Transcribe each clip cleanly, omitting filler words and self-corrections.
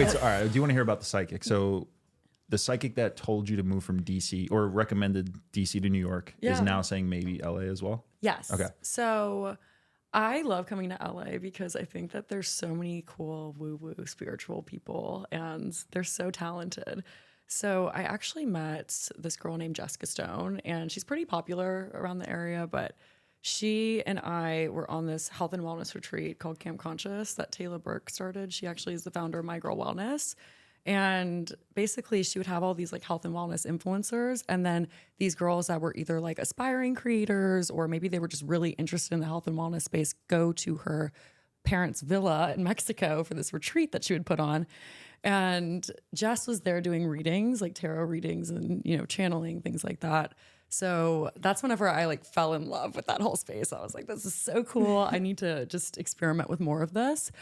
Wait, so, all right. Do you want to hear about the psychic? So the psychic that told you to move from DC or recommended DC to New York is now saying maybe LA as well? Yes. Okay. So I love coming to LA because I think that there's so many cool woo-woo spiritual people and they're so talented. So I actually met this girl named Jessica Stone, and she's pretty popular around the area, but she and I were on this health and wellness retreat called Camp Conscious that Taylor Burke started. She actually is the founder of My Girl Wellness. And basically she would have all these like health and wellness influencers. And then these girls that were either like aspiring creators, or maybe they were just really interested in the health and wellness space, go to her parents' villa in Mexico for this retreat that she would put on. And Jess was there doing readings, like tarot readings and, you know, channeling, things like that. So that's whenever I like fell in love with that whole space. I was like, this is so cool. I need to just experiment with more of this.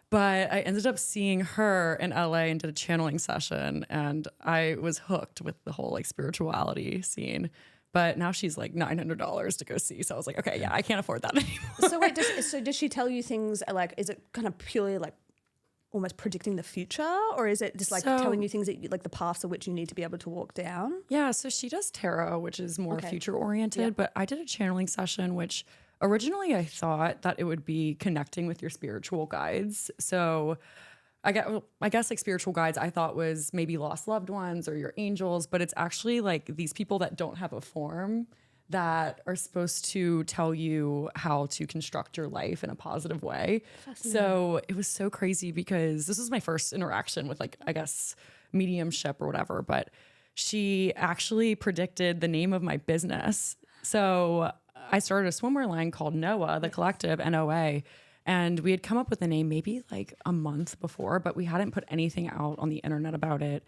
But I ended up seeing her in LA and did a channeling session, and I was hooked with the whole like spirituality scene. But now she's like $900 to go see. So I was like, okay, yeah, I can't afford that anymore. So wait, does she tell you things like, is it kind of purely like almost predicting the future, or is it just like telling you things that you, like the paths of which you need to be able to walk down? Yeah, so she does tarot, which is more future oriented, but I did a channeling session, which originally I thought that it would be connecting with your spiritual guides. So I guess like spiritual guides I thought was maybe lost loved ones or your angels, but it's actually like these people that don't have a form that are supposed to tell you how to construct your life in a positive way. So it was so crazy because this was my first interaction with like, I guess, mediumship or whatever, but she actually predicted the name of my business. So I started a swimwear line called NOA, the collective, NOA. And we had come up with the name maybe like a month before, but we hadn't put anything out on the internet about it.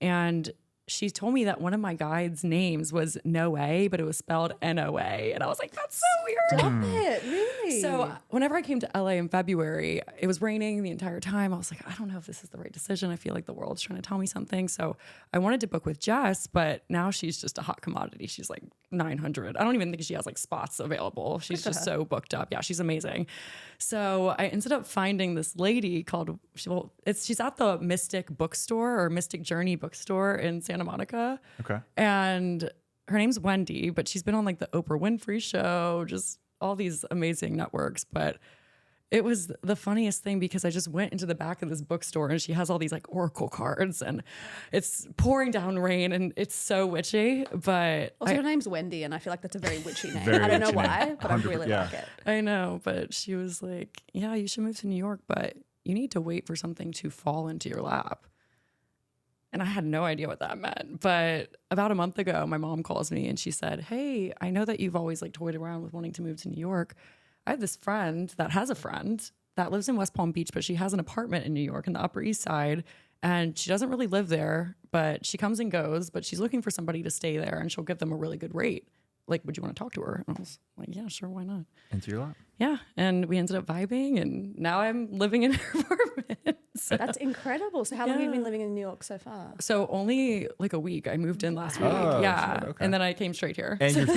And she told me that one of my guides' names was NOA, but it was spelled NOA. And I was like, that's so weird. Stop it, really? So whenever I came to LA in February, it was raining the entire time. I was like, I don't know if this is the right decision. I feel like the world's trying to tell me something. So I wanted to book with Jess, but now she's just a hot commodity. She's like 900. I don't even think she has like spots available. She's just so booked up. Yeah, she's amazing. So I ended up finding this lady called, she's at the Mystic bookstore or Mystic Journey bookstore in Santa Monica. Okay. And her name's Wendy, but she's been on like the Oprah Winfrey Show, just all these amazing networks. But it was the funniest thing because I just went into the back of this bookstore and she has all these like oracle cards and it's pouring down rain and it's so witchy. But also, her name's Wendy, and I feel like that's a very witchy name. Very I don't know witchy why, name. but I really like it. I know, but she was like, yeah, you should move to New York, but you need to wait for something to fall into your lap. And I had no idea what that meant. But about a month ago, my mom calls me and she said, hey, I know that you've always like toyed around with wanting to move to New York. I have this friend that has a friend that lives in West Palm Beach, but she has an apartment in New York in the Upper East Side. And she doesn't really live there, but she comes and goes, but she's looking for somebody to stay there and she'll give them a really good rate. Like, would you want to talk to her? And I was like, yeah, sure, why not? Into your lap. Yeah. And we ended up vibing and now I'm living in her apartment. So, That's incredible. So how long have you been living in New York so far? so only like a week. I moved in last week. Oh, Yeah. shit, okay. And then I came straight here. And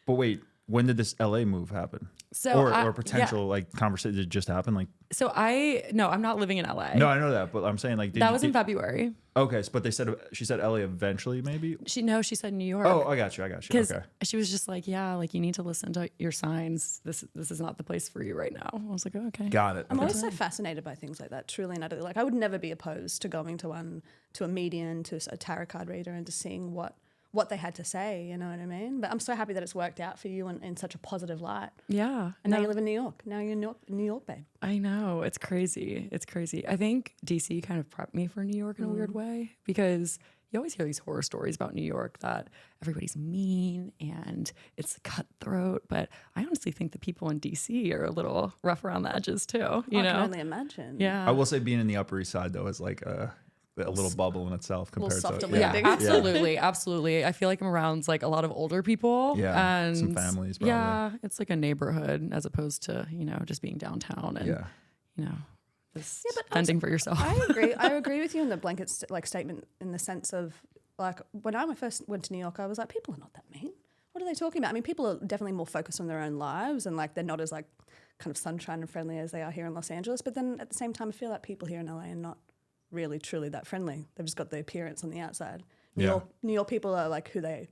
but wait, when did this LA move happen? So or potential like conversation, did it just happen? Like, So no, I'm not living in LA. no, I know that, but I'm saying like, That was in February. Okay, but she said LA eventually, maybe. She said New York. Oh, I got you. Because Okay. she was just like, yeah, like you need to listen to your signs. This is not the place for you right now. I was like, oh, okay. Got it. I'm Okay. always so fascinated by things like that, truly and utterly. Like I would never be opposed to going to a medium, to a tarot card reader, and just seeing what they had to say, you know what I mean? But I'm so happy that it's worked out for you in such a positive light. Yeah. And now you live in New York. Now you're New York, babe. I know. It's crazy. It's crazy. I think DC kind of prepped me for New York in a weird way because you always hear these horror stories about New York that everybody's mean and it's cutthroat. But I honestly think the people in DC are a little rough around the edges too. You know? I can only imagine. Yeah. I will say being in the Upper East Side though is like a little bubble in itself compared softer to landing. Yeah, absolutely, absolutely. I feel like I'm around like a lot of older people. Yeah, and some families probably. Yeah, it's like a neighborhood as opposed to just being downtown and just fending for yourself. I agree. I agree with you in the blanket statement in the sense of like when I first went to New York, I was like, people are not that mean. What are they talking about? I mean, people are definitely more focused on their own lives and like they're not as like kind of sunshine and friendly as they are here in Los Angeles. But then at the same time, I feel like people here in LA are not really truly that friendly. They've just got the appearance on the outside. New York people are like who they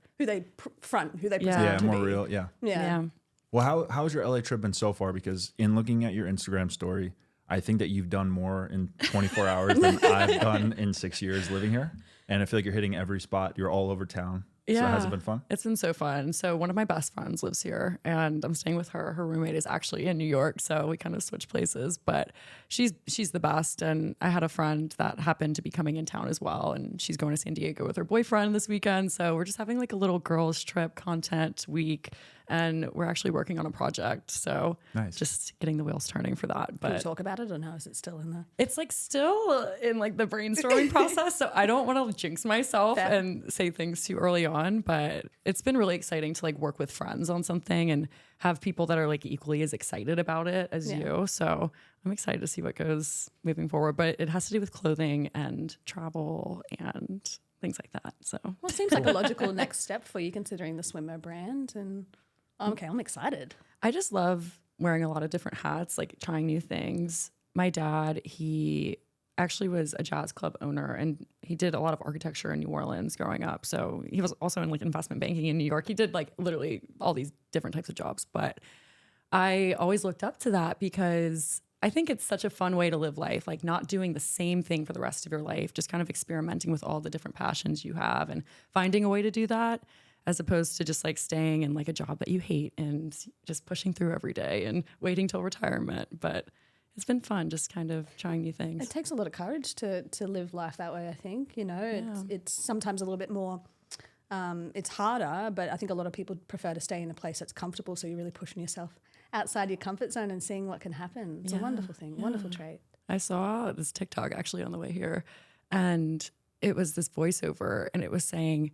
present to more be. real. Yeah. Well, how's your LA trip been so far? Because in looking at your Instagram story, I think that you've done more in 24 hours than I've done in 6 years living here. And I feel like you're hitting every spot. You're all over town. Yeah. So has it been fun? It's been so fun. So one of my best friends lives here and I'm staying with her. Her roommate is actually in New York. So we kind of switch places, but she's the best. And I had a friend that happened to be coming in town as well. And she's going to San Diego with her boyfriend this weekend. So we're just having like a little girls trip content week. And we're actually working on a project. So nice. Just getting the wheels turning for that. But can you talk about it or no? Is it still in there? It's like still in like the brainstorming process. So I don't want to jinx myself and say things too early on, but it's been really exciting to like work with friends on something and have people that are like equally as excited about it as you. So I'm excited to see what goes moving forward, but it has to do with clothing and travel and things like that. So well, it seems like a logical next step for you considering the swimwear brand. And okay, I'm excited. I just love wearing a lot of different hats, like trying new things. My dad, he actually was a jazz club owner and he did a lot of architecture in New Orleans growing up. So he was also in like investment banking in New York. He did like literally all these different types of jobs. But I always looked up to that because I think it's such a fun way to live life, like not doing the same thing for the rest of your life, just kind of experimenting with all the different passions you have and finding a way to do that, as opposed to just like staying in like a job that you hate and just pushing through every day and waiting till retirement. But it's been fun just kind of trying new things. It takes a lot of courage to live life that way, I think. You know, it's sometimes a little bit more, it's harder, but I think a lot of people prefer to stay in a place that's comfortable. So you're really pushing yourself outside your comfort zone and seeing what can happen. It's a wonderful thing, wonderful trait. I saw this TikTok actually on the way here and it was this voiceover and it was saying,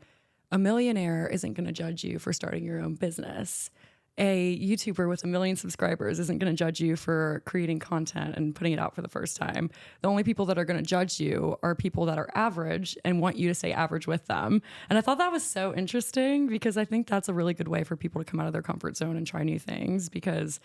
a millionaire isn't going to judge you for starting your own business. A YouTuber with 1 million subscribers isn't going to judge you for creating content and putting it out for the first time. The only people that are going to judge you are people that are average and want you to stay average with them. And I thought that was so interesting because I think that's a really good way for people to come out of their comfort zone and try new things because,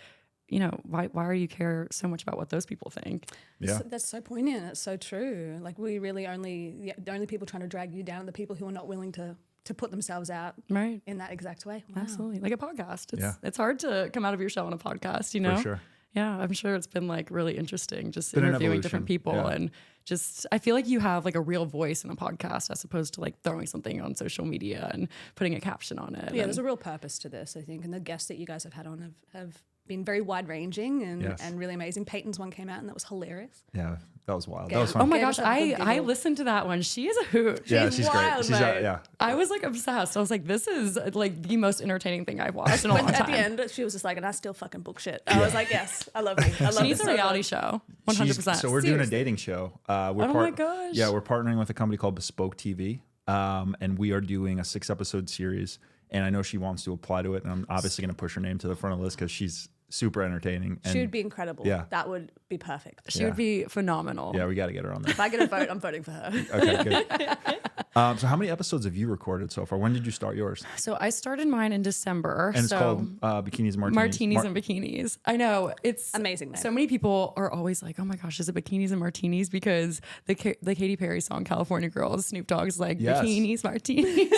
you know, why do you care so much about what those people think? Yeah. That's so poignant. It's so true. Like we really the only people trying to drag you down are the people who are not willing to put themselves out in that exact way. Wow. Absolutely. Like a podcast. It's hard to come out of your shell on a podcast, you know? For sure. Yeah, I'm sure it's been like really interesting just interviewing different people and just, I feel like you have like a real voice in a podcast as opposed to like throwing something on social media and putting a caption on it. Yeah, there's a real purpose to this, I think. And the guests that you guys have had on have been very wide ranging and really amazing. Peyton's one came out and that was hilarious. Yeah, that was wild. That was fun. Oh my gosh, I listened to that one. She is a hoot. She's wild, great. I was like obsessed. I was like, this is like the most entertaining thing I've watched in a long time. At the end, she was just like, and I still fucking book shit. I was like, yes, I love you. I love She needs a reality show, 100%. So we're doing a dating show. My gosh. Yeah, we're partnering with a company called Bespoke TV, and we are doing a 6-episode series. And I know she wants to apply to it, and I'm obviously going to push her name to the front of the list because she's super entertaining. And she would be incredible. Yeah. That would be perfect. She would be phenomenal. Yeah, we got to get her on there. If I get a vote, I'm voting for her. Okay, good. So how many episodes have you recorded so far? When did you start yours? So I started mine in December. And it's called Bikinis and Martinis. Martinis and Bikinis. I know. It's amazing name. So many people are always like, oh my gosh, is it Bikinis and Martinis? Because the Katy Perry song, California Girls, Snoop Dogg's like, Bikinis, Martinis.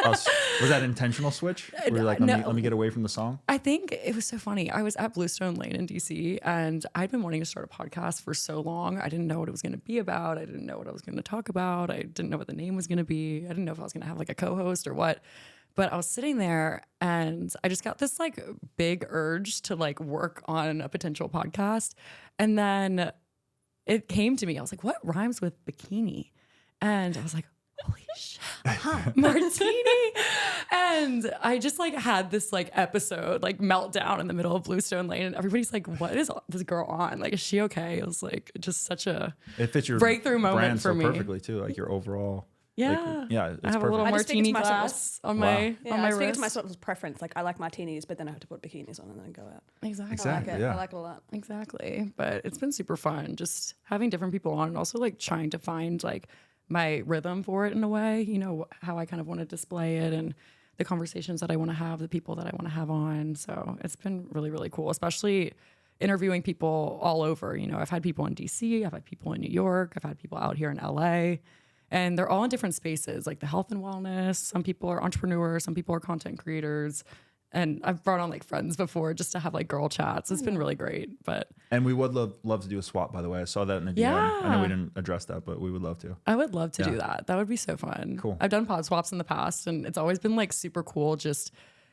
Was that an intentional switch? Were you like, let me get away from the song? I think it was so funny. I was at Bluestone Lane in DC and I'd been wanting to start a podcast for so long. I didn't know what it was going to be about. I didn't know what I was going to talk about. I didn't know what the name was going to be. I didn't know if I was going to have like a co-host or what. But I was sitting there and I just got this like big urge to like work on a potential podcast. And then it came to me. I was like, what rhymes with bikini? And I was like, holy shit, Martini. And I just like had this like episode, like meltdown in the middle of Bluestone Lane. And everybody's like, what is this girl on? Like, is she okay? It was like just such a breakthrough moment for me. Perfectly too. Like your overall. Yeah. It's I have perfect. a little martini glass on my I was thinking wrist. to myself as preference. Like I like martinis, but then I have to put bikinis on and then go out. Exactly. I like it. I like it a lot. Exactly. But it's been super fun just having different people on and also like trying to find like my rhythm for it in a way, you know, how I kind of want to display it and the conversations that I want to have, the people that I want to have on. So it's been really, really cool, especially interviewing people all over. You know, I've had people in DC, I've had people in New York, I've had people out here in LA, and they're all in different spaces, like the health and wellness. Some people are entrepreneurs, some people are content creators. And I've brought on like friends before just to have like girl chats. It's been really great. And we would love to do a swap, by the way. I saw that in the DM. Yeah. I know we didn't address that, but we would love to. I would love to do that. That would be so fun. Cool. I've done pod swaps in the past, and it's always been like super cool just,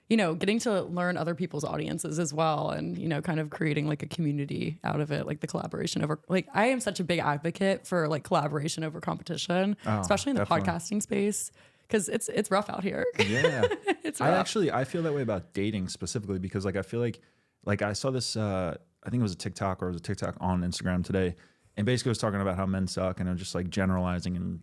you know, getting to learn other people's audiences as well, and, you know, kind of creating like a community out of it, like the collaboration over, like, I am such a big advocate for like collaboration over competition, especially in the podcasting space, because it's rough out here. Yeah. It's rough. I feel that way about dating specifically, because like I feel like I saw this I think it was a TikTok, or it was a TikTok on Instagram today, and basically it was talking about how men suck, and it was just like generalizing and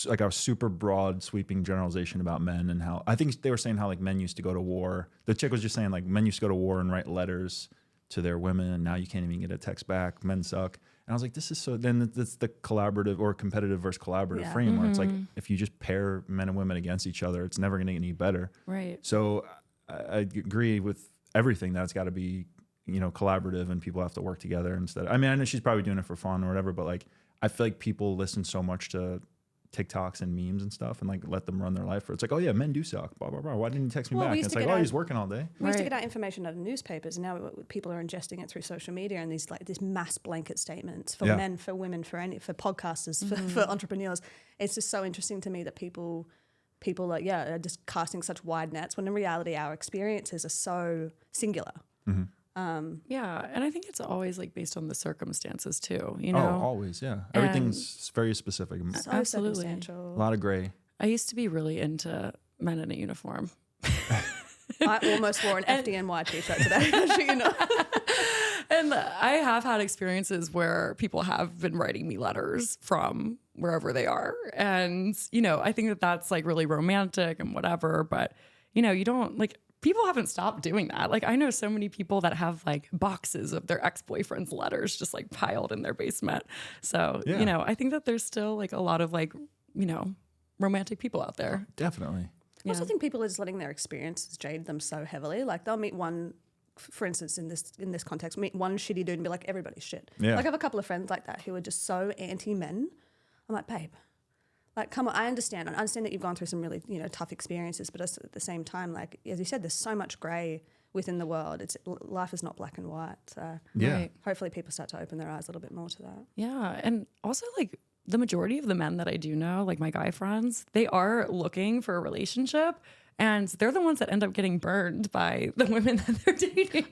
like a super broad sweeping generalization about men, and how I think they were saying how like men used to go to war. The chick was just saying like men used to go to war and write letters to their women, and now you can't even get a text back. Men suck. And I was like, this is so, then it's the collaborative or competitive versus collaborative frame where it's like, if you just pair men and women against each other, it's never going to get any better. Right. So I agree with everything that it's got to be, you know, collaborative, and people have to work together instead. I mean, I know she's probably doing it for fun or whatever, but like, I feel like people listen so much to TikToks and memes and stuff, and like let them run their life. Where it's like, oh yeah, men do suck. Blah blah blah. Why didn't you text me back? It's like, oh, he's working all day. We used to get our information out of newspapers, and now people are ingesting it through social media, and these like this mass blanket statements for men, for women, for podcasters, for entrepreneurs. It's just so interesting to me that people like are just casting such wide nets, when in reality our experiences are so singular. Yeah, and I think it's always like based on the circumstances too, you know? Oh, always, yeah. Everything's very specific. So Absolutely. circumstantial. A lot of gray. I used to be really into men in a uniform. I almost wore an FDNY t-shirt today, actually, you know. And I have had experiences where people have been writing me letters from wherever they are. And, you know, I think that that's like really romantic and whatever, but, you know, you don't like, people haven't stopped doing that. Like, I know so many people that have like boxes of their ex-boyfriend's letters just like piled in their basement. So, you know, I think that there's still like a lot of like, you know, romantic people out there. Definitely. I also think people are just letting their experiences jade them so heavily. Like they'll meet one, for instance, in this context, meet one shitty dude and be like, everybody's shit. Yeah. Like I have a couple of friends like that who are just so anti-men. I'm like, babe, like, come on, I understand that you've gone through some really, you know, tough experiences, but at the same time, like, as you said, there's so much grey within the world. Life is not black and white. So hopefully people start to open their eyes a little bit more to that. Yeah. And also like the majority of the men that I do know, like my guy friends, they are looking for a relationship, and they're the ones that end up getting burned by the women that they're dating.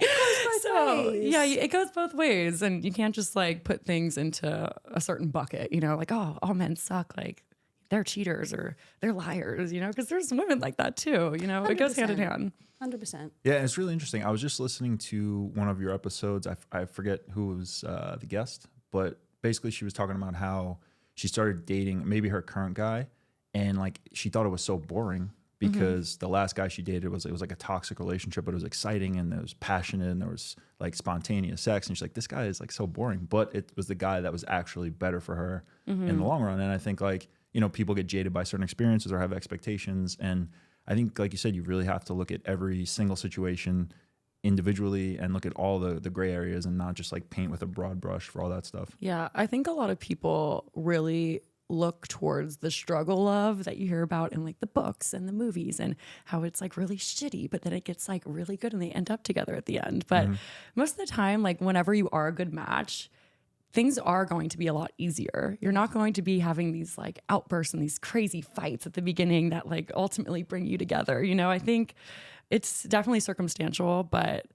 So yeah, it goes both ways, and you can't just like put things into a certain bucket, you know, like, oh, all men suck, like they're cheaters or they're liars, you know, because there's women like that too, you know. 100%. It goes hand in hand. 100%. Yeah, it's really interesting. I was just listening to one of your episodes. I forget who was the guest, but basically she was talking about how she started dating maybe her current guy, and like she thought it was so boring because the last guy she dated it was like a toxic relationship, but it was exciting and it was passionate and there was like spontaneous sex, and she's like, this guy is like so boring, but it was the guy that was actually better for her in the long run. And I think like, you know, people get jaded by certain experiences or have expectations, and I think like you said, you really have to look at every single situation individually and look at all the gray areas and not just like paint with a broad brush for all that stuff. Yeah, I think a lot of people really look towards the struggle love that you hear about in like the books and the movies, and how it's like really shitty, but then it gets like really good and they end up together at the end. But most of the time, like whenever you are a good match, things are going to be a lot easier. You're not going to be having these like outbursts and these crazy fights at the beginning that like ultimately bring you together. You know, I think it's definitely circumstantial, but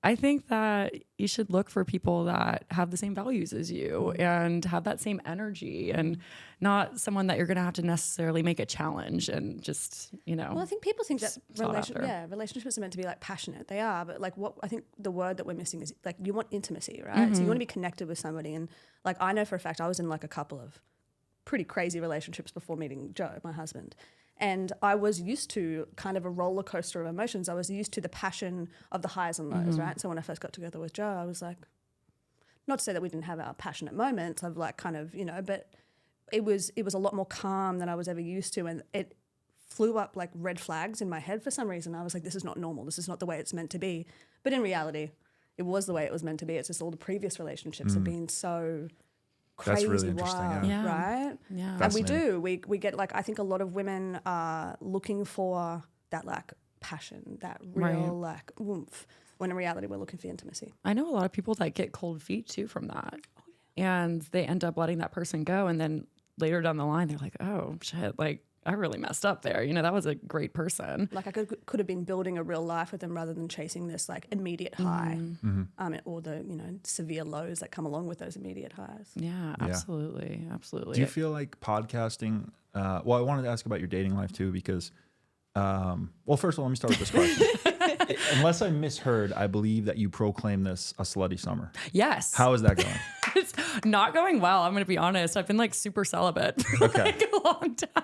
I think that you should look for people that have the same values as you and have that same energy, and not someone that you're going to have to necessarily make a challenge and just, you know. Well, I think people think that after. relationships are meant to be like passionate. They are, but like what I think the word that we're missing is like you want intimacy, right? So you want to be connected with somebody, and like I know for a fact I was in like a couple of pretty crazy relationships before meeting Joe, my husband. And I was used to kind of a roller coaster of emotions. I was used to the passion of the highs and lows, right? So when I first got together with Joe, I was like, not to say that we didn't have our passionate moments of like kind of, you know, but it was a lot more calm than I was ever used to. And it flew up like red flags in my head for some reason. I was like, this is not normal. This is not the way it's meant to be. But in reality, it was the way it was meant to be. It's just all the previous relationships have been so That's crazy really interesting, wild, yeah. right? Yeah. And we get like, I think a lot of women are looking for that like passion, that real like oomph, when in reality we're looking for intimacy. I know a lot of people that get cold feet too from that. And they end up letting that person go. And then later down the line, they're like, oh shit, like I really messed up there. You know, that was a great person. Like I could have been building a real life with them rather than chasing this like immediate high, or the, you know, severe lows that come along with those immediate highs. Yeah, absolutely. Absolutely. Do you feel like podcasting, well, I wanted to ask about your dating life too, because, well, first of all, let me start with this question. Unless I misheard, I believe that you proclaim this a slutty summer. Yes. How is that going? It's not going well. I'm going to be honest. I've been like super celibate for like a long time.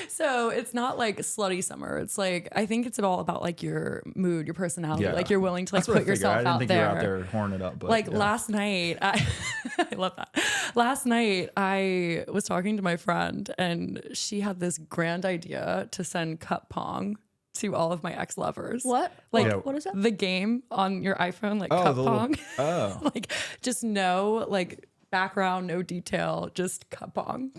So it's not like slutty summer. It's like, I think it's all about like your mood, your personality. Yeah. Like you're willing to like That's what I put figured. yourself I didn't out think there. you were out there horning it up. But Like last night, I love that. Last night, I was talking to my friend and she had this grand idea to send cup pong to all of my ex-lovers. What? Like what is that? the game on your iPhone, like cup pong. Like just no like background, no detail, just cup pong.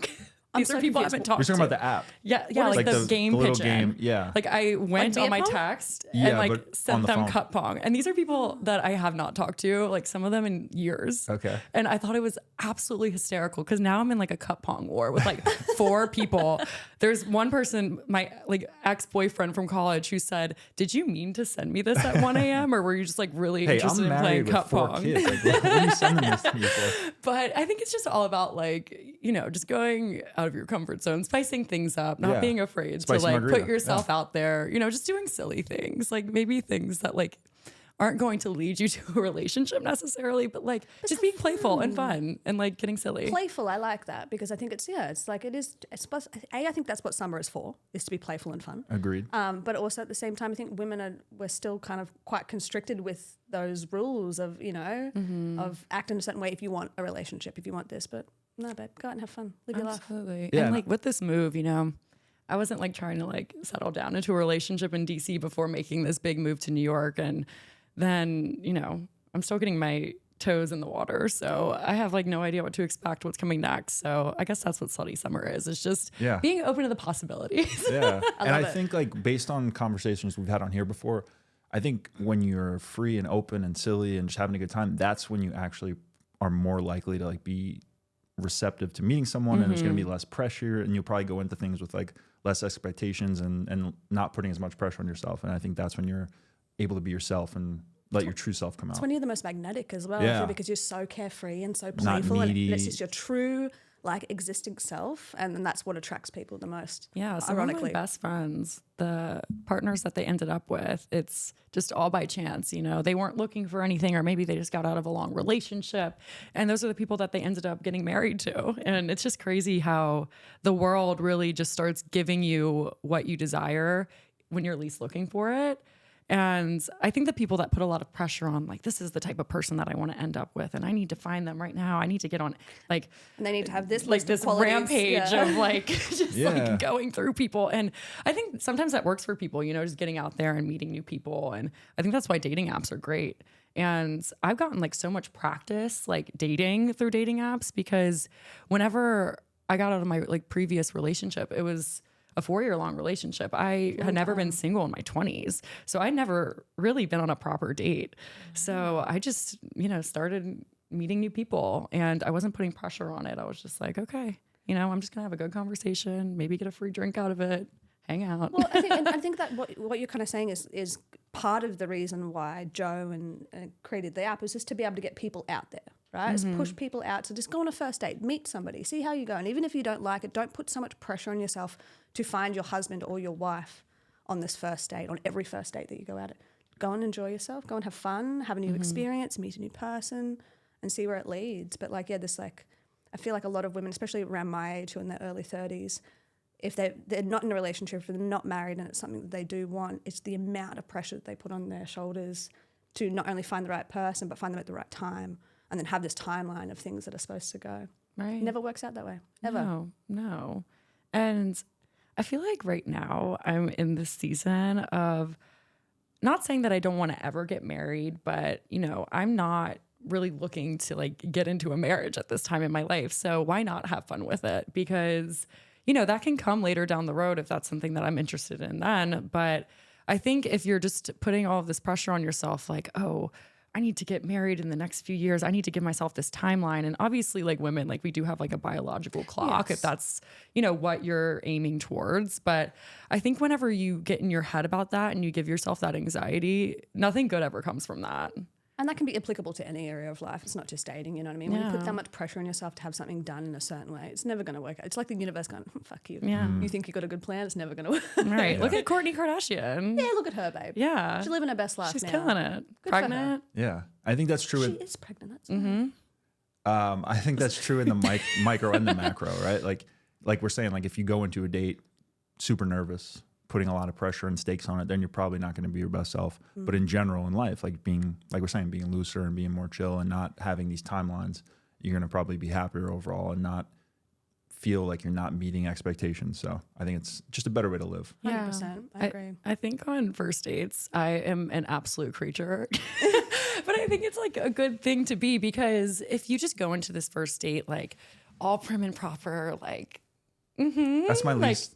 These so are people I confused. haven't talked You're to. talking about the app. Yeah, Like like the game little pitch game, in. yeah. Like I went Like on my beer pong? text Yeah, and like but on sent the them phone. cup pong. And these are people that I have not talked to, like some of them in years. Okay. And I thought it was absolutely hysterical because now I'm in like a cup pong war with like 4 people. There's one person, my like ex-boyfriend from college, who said, "Did you mean to send me this at 1 a.m. or were you just like really Hey, interested I'm in playing married with cup 4 pong?" kids. Like, what are you sending this to me for? But I think it's just all about like, you know, just going out of your comfort zone, spicing things up, not Yeah. being afraid Spicy to like margarita. put yourself out there, you know, just doing silly things, like maybe things that like aren't going to lead you to a relationship necessarily, but like just being playful and fun and like getting silly. Playful, I like that because I think it's like it is. I think that's what summer is for, is to be playful and fun. Agreed. But also at the same time, I think we're still kind of quite constricted with those rules of, you know, of acting a certain way if you want a relationship, if you want this. But no, babe, go out and have fun, live your life. Absolutely. Yeah. And like with this move, you know, I wasn't like trying to like settle down into a relationship in DC before making this big move to New York. And then, you know, I'm still getting my toes in the water. So I have like no idea what to expect, what's coming next. So I guess that's what slutty summer is. It's just being open to the possibilities. Yeah. And I love it. think like based on conversations we've had on here before, I think when you're free and open and silly and just having a good time, that's when you actually are more likely to like be receptive to meeting someone and there's going to be less pressure and you'll probably go into things with like less expectations and not putting as much pressure on yourself. And I think that's when you're able to be yourself and let your true self come out. It's when you're the most magnetic as well, I Yeah. feel, because you're so carefree and so Not playful, and needy. it's just your true like existing self, and then that's what attracts people the most. Yeah, some ironically. of my best friends, the partners that they ended up with, it's just all by chance. You know, they weren't looking for anything, or maybe they just got out of a long relationship, and those are the people that they ended up getting married to. And it's just crazy how the world really just starts giving you what you desire when you're least looking for it. And I think the people that put a lot of pressure on, like, this is the type of person that I want to end up with, and I need to find them right now. I need to get on, like, And they need to have this like list this of qualities. rampage Yeah. of like just Yeah. like going through people. And I think sometimes that works for people, you know, just getting out there and meeting new people. And I think that's why dating apps are great. And I've gotten like so much practice like dating through dating apps, because whenever I got out of my like previous relationship, it was a 4-year-long relationship. I had never been single in my 20s. So I'd never really been on a proper date. So I just, you know, started meeting new people, and I wasn't putting pressure on it. I was just like, okay, you know, I'm just gonna have a good conversation, maybe get a free drink out of it, hang out. Well, I think that what you're kind of saying is part of the reason why Joe and created the app is just to be able to get people out there, right? It's push people out to just go on a first date, meet somebody, see how you go. And even if you don't like it, don't put so much pressure on yourself to find your husband or your wife on this first date, on every first date that you go out. Go and enjoy yourself, go and have fun, have a new experience, meet a new person, and see where it leads. But like, yeah, this like, I feel like a lot of women, especially around my age, who are in their early 30s, if they're not in a relationship, if they're not married and it's something that they do want, it's the amount of pressure that they put on their shoulders to not only find the right person, but find them at the right time, and then have this timeline of things that are supposed to go. Right. It never works out that way, ever. No. And I feel like right now I'm in this season of not saying that I don't want to ever get married, but you know, I'm not really looking to like get into a marriage at this time in my life. So why not have fun with it? Because, you know, that can come later down the road if that's something that I'm interested in then. But I think if you're just putting all of this pressure on yourself, like, oh, I need to get married in the next few years. I need to give myself this timeline. And obviously, like women, like we do have like a biological clock if that's, you know, what you're aiming towards. But I think whenever you get in your head about that and you give yourself that anxiety, nothing good ever comes from that. And that can be applicable to any area of life. It's not just dating, you know what I mean? When you put that much pressure on yourself to have something done in a certain way, it's never going to work out. It's like the universe going, fuck you. Yeah. You think you got a good plan, it's never going to work. Right. Look at Kourtney Kardashian. Yeah, look at her, babe. Yeah. She's living her best life She's now. killing it. Good Pregnant. Yeah. I think that's true. She is pregnant. That's right. I think that's true in the micro and the macro, right? Like we're saying, like if you go into a date super nervous, putting a lot of pressure and stakes on it, then you're probably not going to be your best self. But in general in life, like we're saying, being looser and being more chill and not having these timelines, you're going to probably be happier overall and not feel like you're not meeting expectations. So I think it's just a better way to live. 100%. I agree. I think on first dates, I am an absolute creature. But I think it's like a good thing to be, because if you just go into this first date, like all prim and proper, like, That's my least,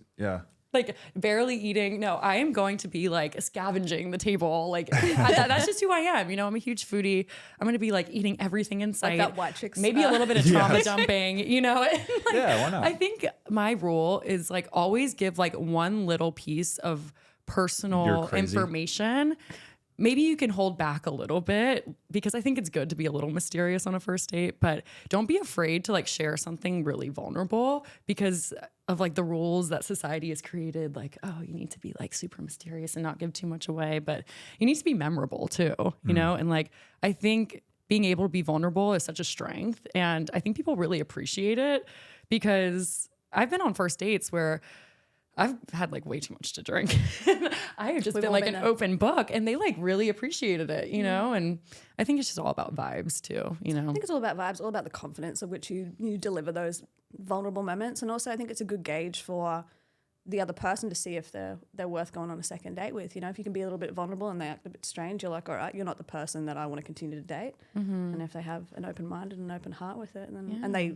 like barely eating. No, I am going to be like scavenging the table. Like that's just who I am. You know, I'm a huge foodie. I'm going to be like eating everything in sight. Like that white chicks. Maybe a little bit of trauma dumping, you know? Like, Yeah, why not? I think my rule is like always give like one little piece of personal You're crazy. information. Maybe you can hold back a little bit, because I think it's good to be a little mysterious on a first date, but don't be afraid to like share something really vulnerable because of like the rules that society has created. Like, oh, you need to be like super mysterious and not give too much away, but you need to be memorable too, you know? And like, I think being able to be vulnerable is such a strength. And I think people really appreciate it, because I've been on first dates where I've had like way too much to drink. I have just been like an open book, and they like really appreciated it, you know? And I think it's just all about vibes too, you know? I think it's all about vibes, all about the confidence of which you deliver those vulnerable moments. And also I think it's a good gauge for the other person to see if they're worth going on a second date with. You know, if you can be a little bit vulnerable and they act a bit strange, you're like, all right, you're not the person that I want to continue to date. And if they have an open mind and an open heart with it, then and they,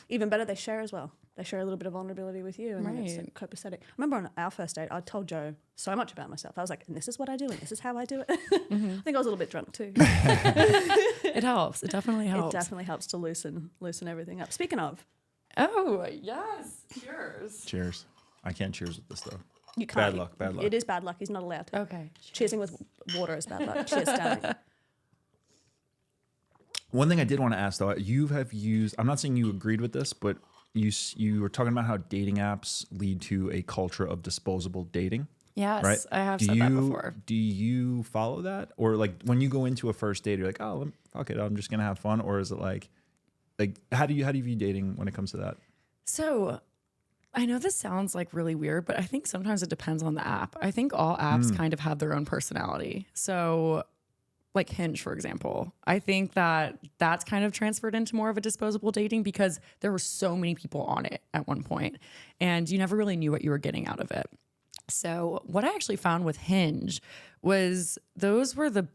even better, they share as well. They share a little bit of vulnerability with you, and then it's like copacetic. I remember on our first date, I told Joe so much about myself. I was like, and this is what I do, and this is how I do it. I think I was a little bit drunk too. It helps. It definitely helps. It definitely helps to loosen everything up. Speaking of. Oh, yes. Cheers. Cheers. I can't cheers with this though. You can't. Bad luck. It is bad luck. He's not allowed to. Okay. Cheersing with water is bad luck. Cheers, darling. One thing I did want to ask though, you have used, I'm not saying you agreed with this, but you were talking about how dating apps lead to a culture of disposable dating. Yes, right? I have said that before. Do you follow that? Or like when you go into a first date, you're like, oh, fuck it, I'm just going to have fun? Or is it like how do you view dating when it comes to that? So I know this sounds like really weird, but I think sometimes it depends on the app. I think all apps kind of have their own personality. So like Hinge, for example, I think that that's kind of transferred into more of a disposable dating because there were so many people on it at one point and you never really knew what you were getting out of it. So what I actually found with Hinge was those were the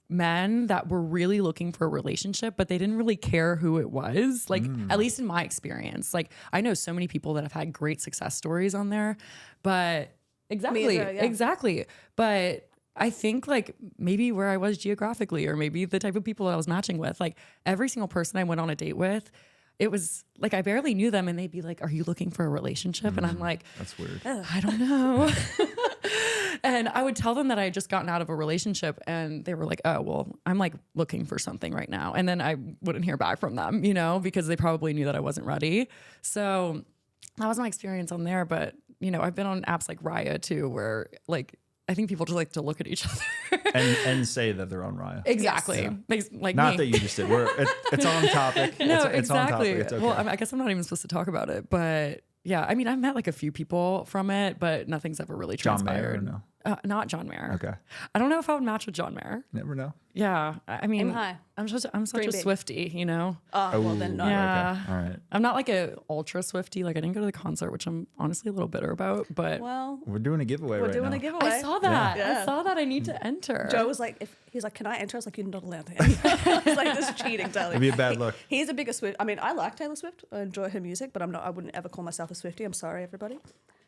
men that were really looking for a relationship, but they didn't really care who it was. Like, at least in my experience, like I know so many people that have had great success stories on there, but exactly. But I think like maybe where I was geographically or maybe the type of people that I was matching with, like every single person I went on a date with, it was like I barely knew them and they'd be like, are you looking for a relationship? And I'm like, that's weird. I don't know. And I would tell them that I had just gotten out of a relationship and they were like, oh, well, I'm like looking for something right now. And then I wouldn't hear back from them, you know, because they probably knew that I wasn't ready. So that was my experience on there. But, you know, I've been on apps like Raya too, where like, I think people just like to look at each other and say that they're on Raya. Exactly. Yeah. Like not me. that you just did. It's on topic. No, it's on topic. exactly. It's okay. Well, I guess I'm not even supposed to talk about it, but yeah, I mean, I've met like a few people from it, but nothing's ever really John transpired. Mayer, no. Not John Mayer. Okay. I don't know if I would match with John Mayer. Never know. Yeah. I mean, Aim high. I'm such a Dream big. Swiftie, you know? Oh, well then no. Yeah. Okay. All right. I'm not like a ultra Swiftie. Like I didn't go to the concert, which I'm honestly a little bitter about, but Well, We're doing a giveaway we're right doing now. a giveaway. I saw that. Yeah. I saw that I need to enter. Joe was like, he's like, can I enter? I was like, you're not allowed to enter. I was like, this is cheating, darling. It'd be a bad look. He's a bigger Swift. I mean, I like Taylor Swift. I enjoy her music, but I wouldn't ever call myself a Swiftie. I'm sorry, everybody.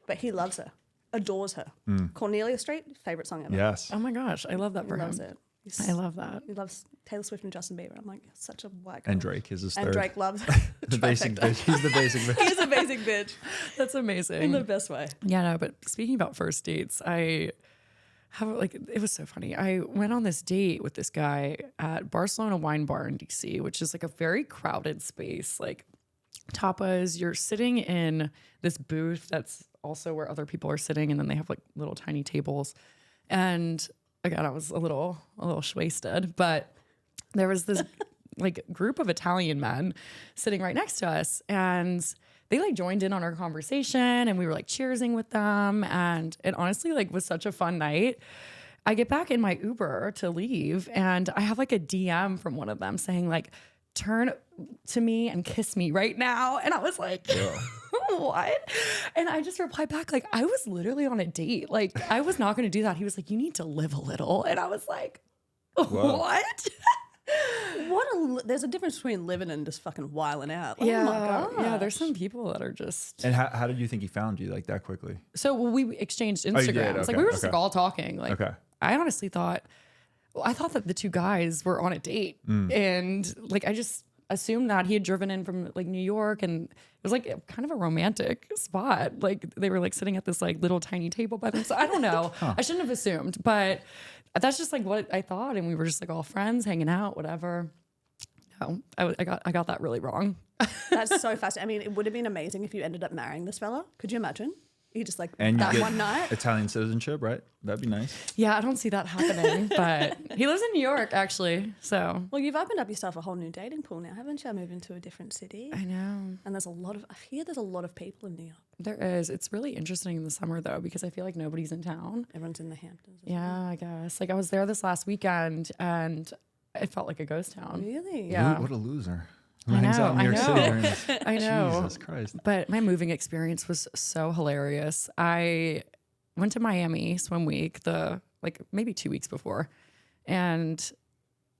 But he loves her, adores her. Cornelia Street, favorite song ever. Yes. Oh my gosh, I love that He for loves him. it. I love that. He loves Taylor Swift and Justin Bieber. I'm like, such a white girl. And Drake is his third. And Drake loves The basic trifecta. bitch. He's the basic bitch. He's a basic bitch That's in amazing. the best way. Yeah, no, but speaking about first dates, it was so funny. I went on this date with this guy at Barcelona Wine Bar in DC, which is like a very crowded space. Like tapas, you're sitting in this booth that's also where other people are sitting, and then they have like little tiny tables. And again, I was a little wasted, but there was this like group of Italian men sitting right next to us, and they like joined in on our conversation, and we were like cheersing with them, and it honestly like was such a fun night. I get back in my Uber to leave, and I have like a DM from one of them saying like, turn to me and kiss me right now. And I was like, what? And I just replied back, like, I was literally on a date. Like, I was not going to do that. He was like, you need to live a little. And I was like, what? There's a difference between living and just fucking wiling out. Oh my Yeah. God. Yeah. There's some people that are just. And how did you think he found you like that quickly? So we exchanged you did? Instagrams. Okay, Like, we were just okay. like all talking. Like, Okay. I honestly thought that the two guys were on a date. And like, I just assumed that he had driven in from like New York, and it was like kind of a romantic spot. Like they were like sitting at this like little tiny table by themselves. I don't know. I shouldn't have assumed, but that's just like what I thought. And we were just like all friends hanging out, whatever. No, I got that really wrong. That's so fascinating. I mean, it would have been amazing if you ended up marrying this fella. Could you imagine? You just like And you that get one night. Italian citizenship, right? That'd be nice. Yeah, I don't see that happening, but he lives in New York actually. So Well, you've opened up yourself a whole new dating pool now, haven't you? Moving to a different city. I know. And I hear there's a lot of people in New York. There is. It's really interesting in the summer though, because I feel like nobody's in town. Everyone's in the Hamptons. Yeah, I guess. Like I was there this last weekend and it felt like a ghost town. Really? Yeah. What a loser. I Who hangs out in know, New York I City know. during this? I know. Jesus Christ. But my moving experience was so hilarious. I went to Miami swim week maybe 2 weeks before, and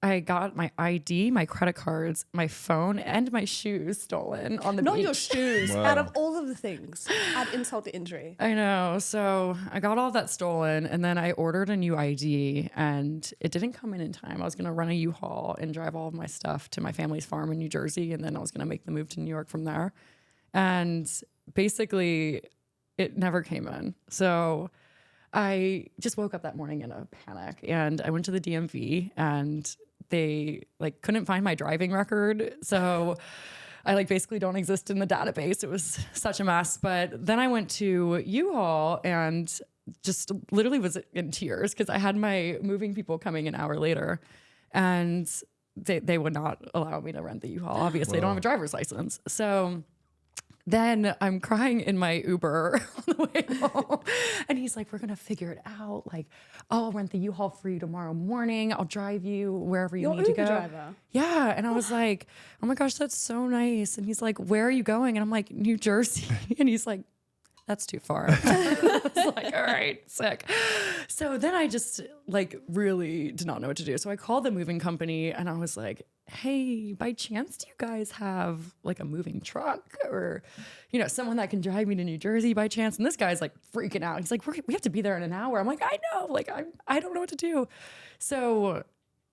I got my ID, my credit cards, my phone, and my shoes stolen on the Not beach. your shoes. Wow. Out of all of the things, add insult to injury. I know. So I got all that stolen, and then I ordered a new ID, and it didn't come in time. I was going to run a U-Haul and drive all of my stuff to my family's farm in New Jersey, and then I was going to make the move to New York from there. And basically, it never came in. So I just woke up that morning in a panic, and I went to the DMV, and they like couldn't find my driving record. So I like basically don't exist in the database. It was such a mess. But then I went to U-Haul and just literally was in tears because I had my moving people coming an hour later, and they would not allow me to rent the U-Haul. Obviously, I don't have a driver's license. So then I'm crying in my Uber on the way home. And he's like, we're going to figure it out. Like, I'll rent the U-Haul for you tomorrow morning. I'll drive you wherever you Your need to Uber go. driver. Yeah. And I was like, oh my gosh, that's so nice. And he's like, where are you going? And I'm like, New Jersey. And he's like, that's too far. I was like, all right, sick. So then I just like really did not know what to do. So I called the moving company and I was like, hey, by chance, do you guys have like a moving truck or, someone that can drive me to New Jersey by chance? And this guy's like freaking out. He's like, we have to be there in an hour. I'm like, I know, like, I don't know what to do. So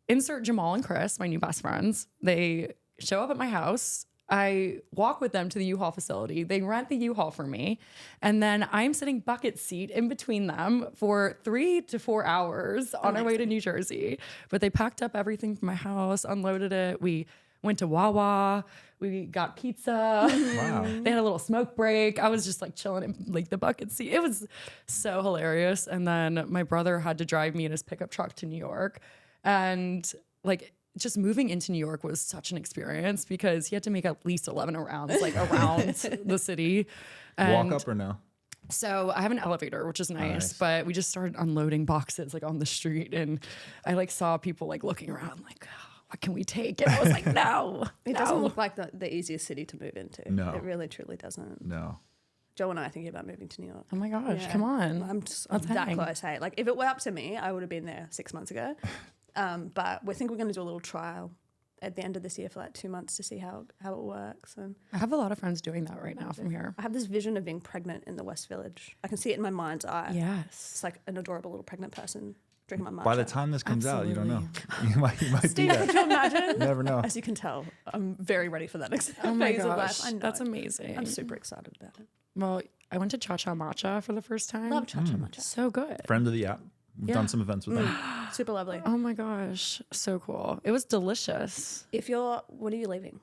insert Jamal and Chris, my new best friends. They show up at my house. I walk with them to the U-Haul facility. They rent the U-Haul for me. And then I'm sitting bucket seat in between them for 3 to 4 hours on our way to New Jersey. But they packed up everything from my house, unloaded it. We went to Wawa. We got pizza. Wow. They had a little smoke break. I was just like chilling in like the bucket seat. It was so hilarious. And then my brother had to drive me in his pickup truck to New York. And like, just moving into New York was such an experience because he had to make at least 11 rounds like around the city. And Walk up or no? So I have an elevator, which is nice, but we just started unloading boxes like on the street, and I like saw people like looking around like, oh, what can we take? And I was like, no. It doesn't look like the easiest city to move into. No. It really, truly doesn't. No. Joe and I are thinking about moving to New York. Oh my gosh, Yeah. come on. I'm that close. Hey, like if it were up to me, I would have been there 6 months ago. But we think we're going to do a little trial at the end of this year for like 2 months to see how it works. And I have a lot of friends doing that right now from here. I have this vision of being pregnant in the West Village. I can see it in my mind's eye. Yes. It's like an adorable little pregnant person drinking my matcha. By the time this comes out, you don't know. You might Steve, be could that. you imagine? Never know. As you can tell, I'm very ready for that next Oh my phase of life. gosh, I know. that's amazing. I'm super excited about it. Well, I went to Cha Cha Matcha for the first time. Love cha-cha matcha. So good. Friend of the app. We've done some events with them. Super lovely. Oh my gosh, so cool. It was delicious. When are you leaving?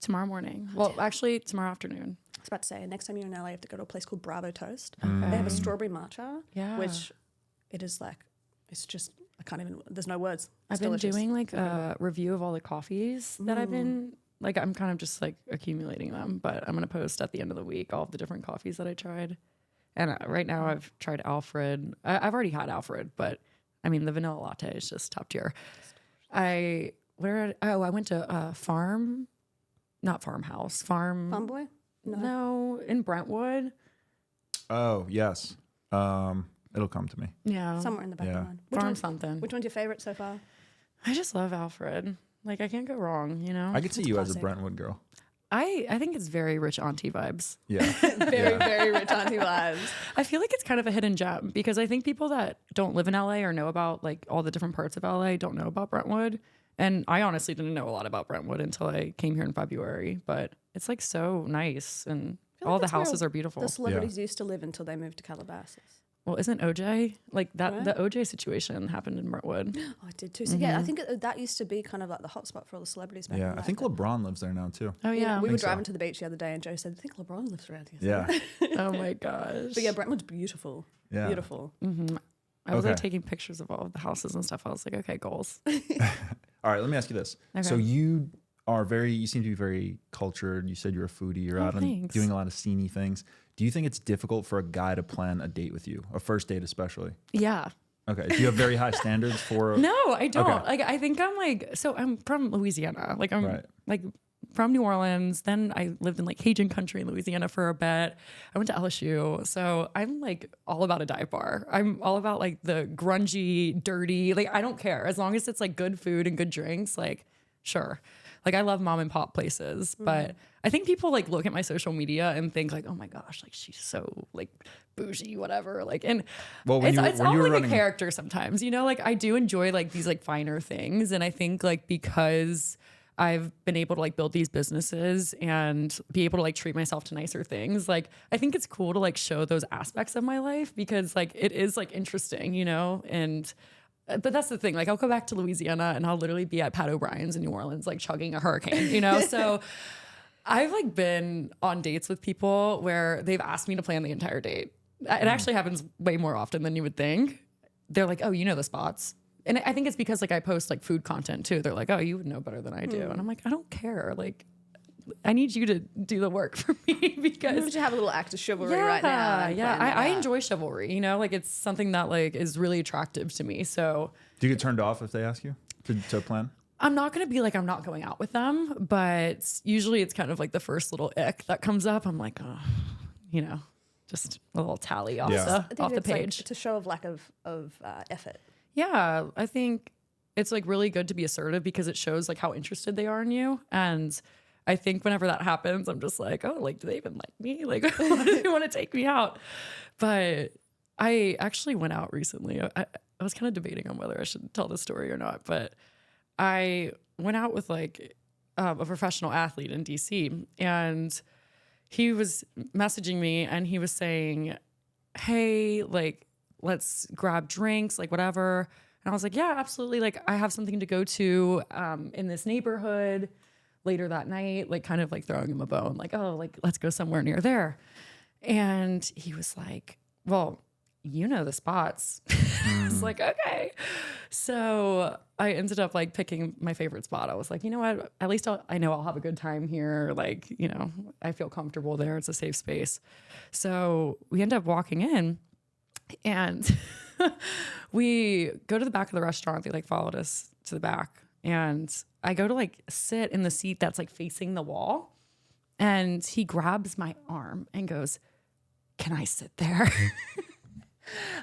Tomorrow morning. Well, actually, tomorrow afternoon. I was about to say, next time you're in LA, you have to go to a place called Bravo Toast. Okay. They have a strawberry matcha, Yeah. which it is like, it's just, I can't even, there's no words. I've It's been delicious. doing like a review of all the coffees that I've been, like, I'm kind of just like accumulating them, but I'm going to post at the end of the week all of the different coffees that I tried. And right now I've tried Alfred. I've already had Alfred, but I mean, the vanilla latte is just top tier. I went to Farm Boy? No, in Brentwood. Oh, yes. It'll come to me. Yeah. Somewhere in the Yeah. background. Farm something. Which one's your favorite so far? I just love Alfred. Like, I can't go wrong, you know? I could see you as a classic. Brentwood girl. I think it's very rich auntie vibes. Yeah. Very, very rich auntie vibes. I feel like it's kind of a hidden gem because I think people that don't live in LA or know about like all the different parts of LA don't know about Brentwood. And I honestly didn't know a lot about Brentwood until I came here in February, but it's like so nice and all the that's where houses are beautiful. The celebrities used to live until they moved to Calabasas. Well, isn't OJ like that? Right. The OJ situation happened in Brentwood. Oh, I did too. So yeah, I think that used to be kind of like the hotspot for all the celebrities back Yeah. in I think LeBron lives there now, too. Oh yeah. we were think so. driving to the beach the other day and Joe said, I think LeBron lives around here. Yeah. Oh my gosh. But yeah, Brentwood's beautiful. Yeah. Beautiful. I was like Okay. taking pictures of all of the houses and stuff. I was like, okay, goals. All right. Let me ask you this. Okay. So you seem to be very cultured. You said you're a foodie. You're out and thanks. doing a lot of sceney things. Do you think it's difficult for a guy to plan a date with you? A first date especially? Yeah. Okay. Do you have very high standards for? No, I don't. Okay. Like, I think I'm like, so I'm from Louisiana. Like, I'm Right. like from New Orleans. Then I lived in like Cajun country in Louisiana for a bit. I went to LSU. So I'm like all about a dive bar. I'm all about like the grungy, dirty. Like, I don't care. As long as it's like good food and good drinks, like, sure. Like, I love mom and pop places, but I think people like look at my social media and think like, oh my gosh, like she's so like bougie, whatever. Like, and Well, when it's you all were like running- a character sometimes, you know, like I do enjoy like these like finer things. And I think like because I've been able to like build these businesses and be able to like treat myself to nicer things, like I think it's cool to like show those aspects of my life because like it is like interesting, you know, and but that's the thing. Like I'll go back to Louisiana and I'll literally be at Pat O'Brien's in New Orleans, like chugging a hurricane, you know? So I've like been on dates with people where they've asked me to plan the entire date. It actually happens way more often than you would think. They're like, oh, you know the spots. And I think it's because like I post like food content too. They're like, oh, you would know better than I do. And I'm like, I don't care. Like, I need you to do the work for me because We should have a little act of chivalry right now. and yeah. plan I that. enjoy chivalry, you know, like it's something that like is really attractive to me. So Do you get turned off if they ask you to plan? I'm not going to be like, I'm not going out with them, but usually it's kind of like the first little ick that comes up. I'm like, oh, you know, just a little tally off Yeah. I the, think off the it's like- page. it's a show of lack of effort. Yeah, I think it's like really good to be assertive because it shows like how interested they are in you. And I think whenever that happens, I'm just like, oh, like, do they even like me? Like, why do they want to take me out? But I actually went out recently. I was kind of debating on whether I should tell this story or not, but I went out with like a professional athlete in DC and he was messaging me and he was saying, hey, like, let's grab drinks, like whatever. And I was like, yeah, absolutely. Like I have something to go to in this neighborhood later that night, like kind of like throwing him a bone, like, oh, like let's go somewhere near there. And he was like, well, you know the spots. I was like, okay. So I ended up like picking my favorite spot. I was like, you know what? At least I know I'll have a good time here. Like, you know, I feel comfortable there. It's a safe space. So we end up walking in and we go to the back of the restaurant. They like followed us to the back. And I go to like sit in the seat that's like facing the wall. And he grabs my arm and goes, "Can I sit there?"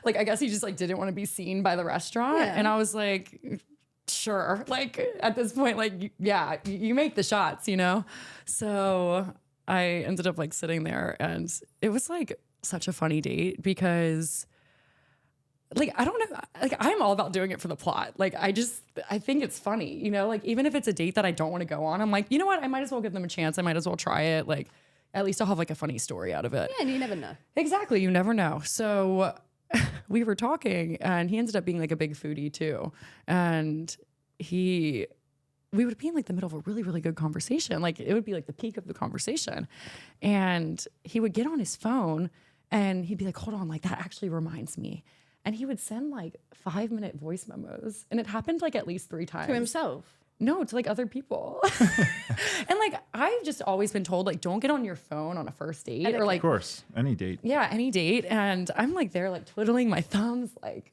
Like, I guess he just like didn't want to be seen by the restaurant. Yeah. And I was like, sure. Like at this point, like, yeah, you make the shots, you know? So I ended up like sitting there and it was like such a funny date because like, I don't know, like I'm all about doing it for the plot. Like I think it's funny, you know, like even if it's a date that I don't want to go on, I'm like, you know what? I might as well give them a chance. I might as well try it. Like at least I'll have like a funny story out of it. Yeah, and you never know. Exactly. You never know. So we were talking and he ended up being like a big foodie too. And we would be in like the middle of a really, really good conversation. Like it would be like the peak of the conversation. And he would get on his phone and he'd be like, hold on, like that actually reminds me. And he would send like 5-minute voice memos. And it happened like at least 3 times. To himself. No, to like other people. And like I've just always been told like don't get on your phone on a first date or like Of course, any date. yeah, any date. And I'm like there like twiddling my thumbs. Like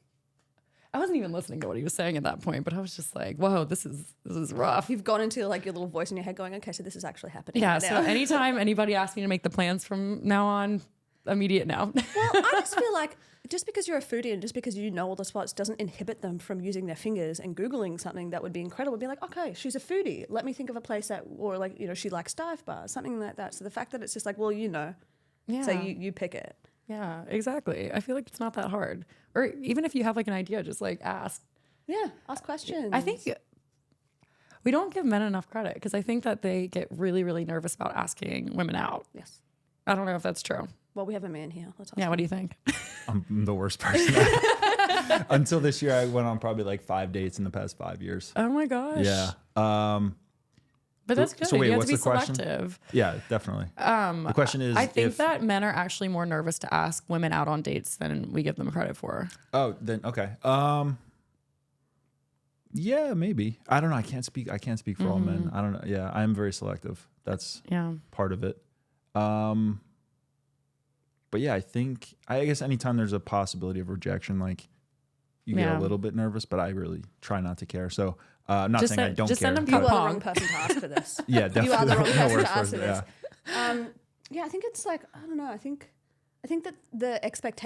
I wasn't even listening to what he was saying at that point, but I was just like, whoa, this is rough. You've gone into like your little voice in your head going, okay, so this is actually happening. Yeah. right So now. anytime anybody asks me to make the plans from now on, immediate now. Well, I just feel like just because you're a foodie and just because you know all the spots doesn't inhibit them from using their fingers and Googling something that would be incredible. Be like, okay, she's a foodie. Let me think of a place that, or like, you know, she likes dive bars, something like that. So the fact that it's just like, well, you know, Yeah. so you pick it. Yeah, exactly. I feel like it's not that hard. Or even if you have like an idea, just like ask. Yeah, ask questions. I think we don't give men enough credit because I think that they get really, really nervous about asking women out. Yes. I don't know if that's true. Well, we have a man here. Let's ask Yeah, him. what do you think? I'm the worst person. Until this year, I went on probably like 5 dates in the past 5 years. Oh my gosh. Yeah. But that's good. So wait, you have what's to be the question? selective. Yeah, definitely. The question is, I think if, that men are actually more nervous to ask women out on dates than we give them credit for. Oh, then okay. Yeah, maybe. I don't know. I can't speak for all men. I don't know. Yeah, I'm very selective. That's Yeah. part of it. But yeah, I guess anytime there's a possibility of rejection, like you get Yeah. a little bit nervous, but I really try not to care. So I'm not Just saying I send- don't just care. send them You are the Pong. wrong person to ask for this. Yeah, definitely. You are the wrong No person worse to ask for person, this. Yeah, I think it's like, I don't know. I think that the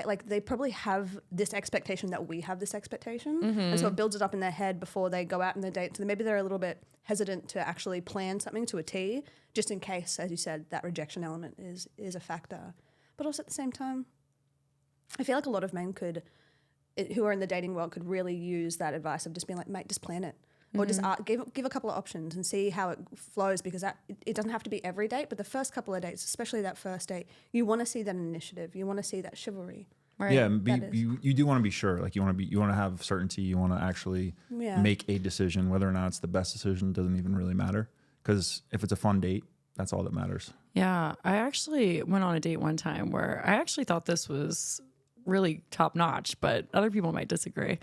like they probably have this expectation that we have this expectation, and so it builds it up in their head before they go out on their date. So maybe they're a little bit hesitant to actually plan something to a T, just in case, as you said, that rejection element is a factor. But also at the same time, I feel like a lot of men who are in the dating world could really use that advice of just being like, mate, just plan it. Or just give a couple of options and see how it flows, because it doesn't have to be every date, but the first couple of dates, especially that first date, you want to see that initiative. You want to see that chivalry. Right. Yeah, That is. you do want to be sure. Like you want to have certainty. You want to actually Yeah. make a decision. Whether or not it's the best decision doesn't even really matter, because if it's a fun date, that's all that matters. Yeah. I actually went on a date one time where I actually thought this was really top notch, but other people might disagree.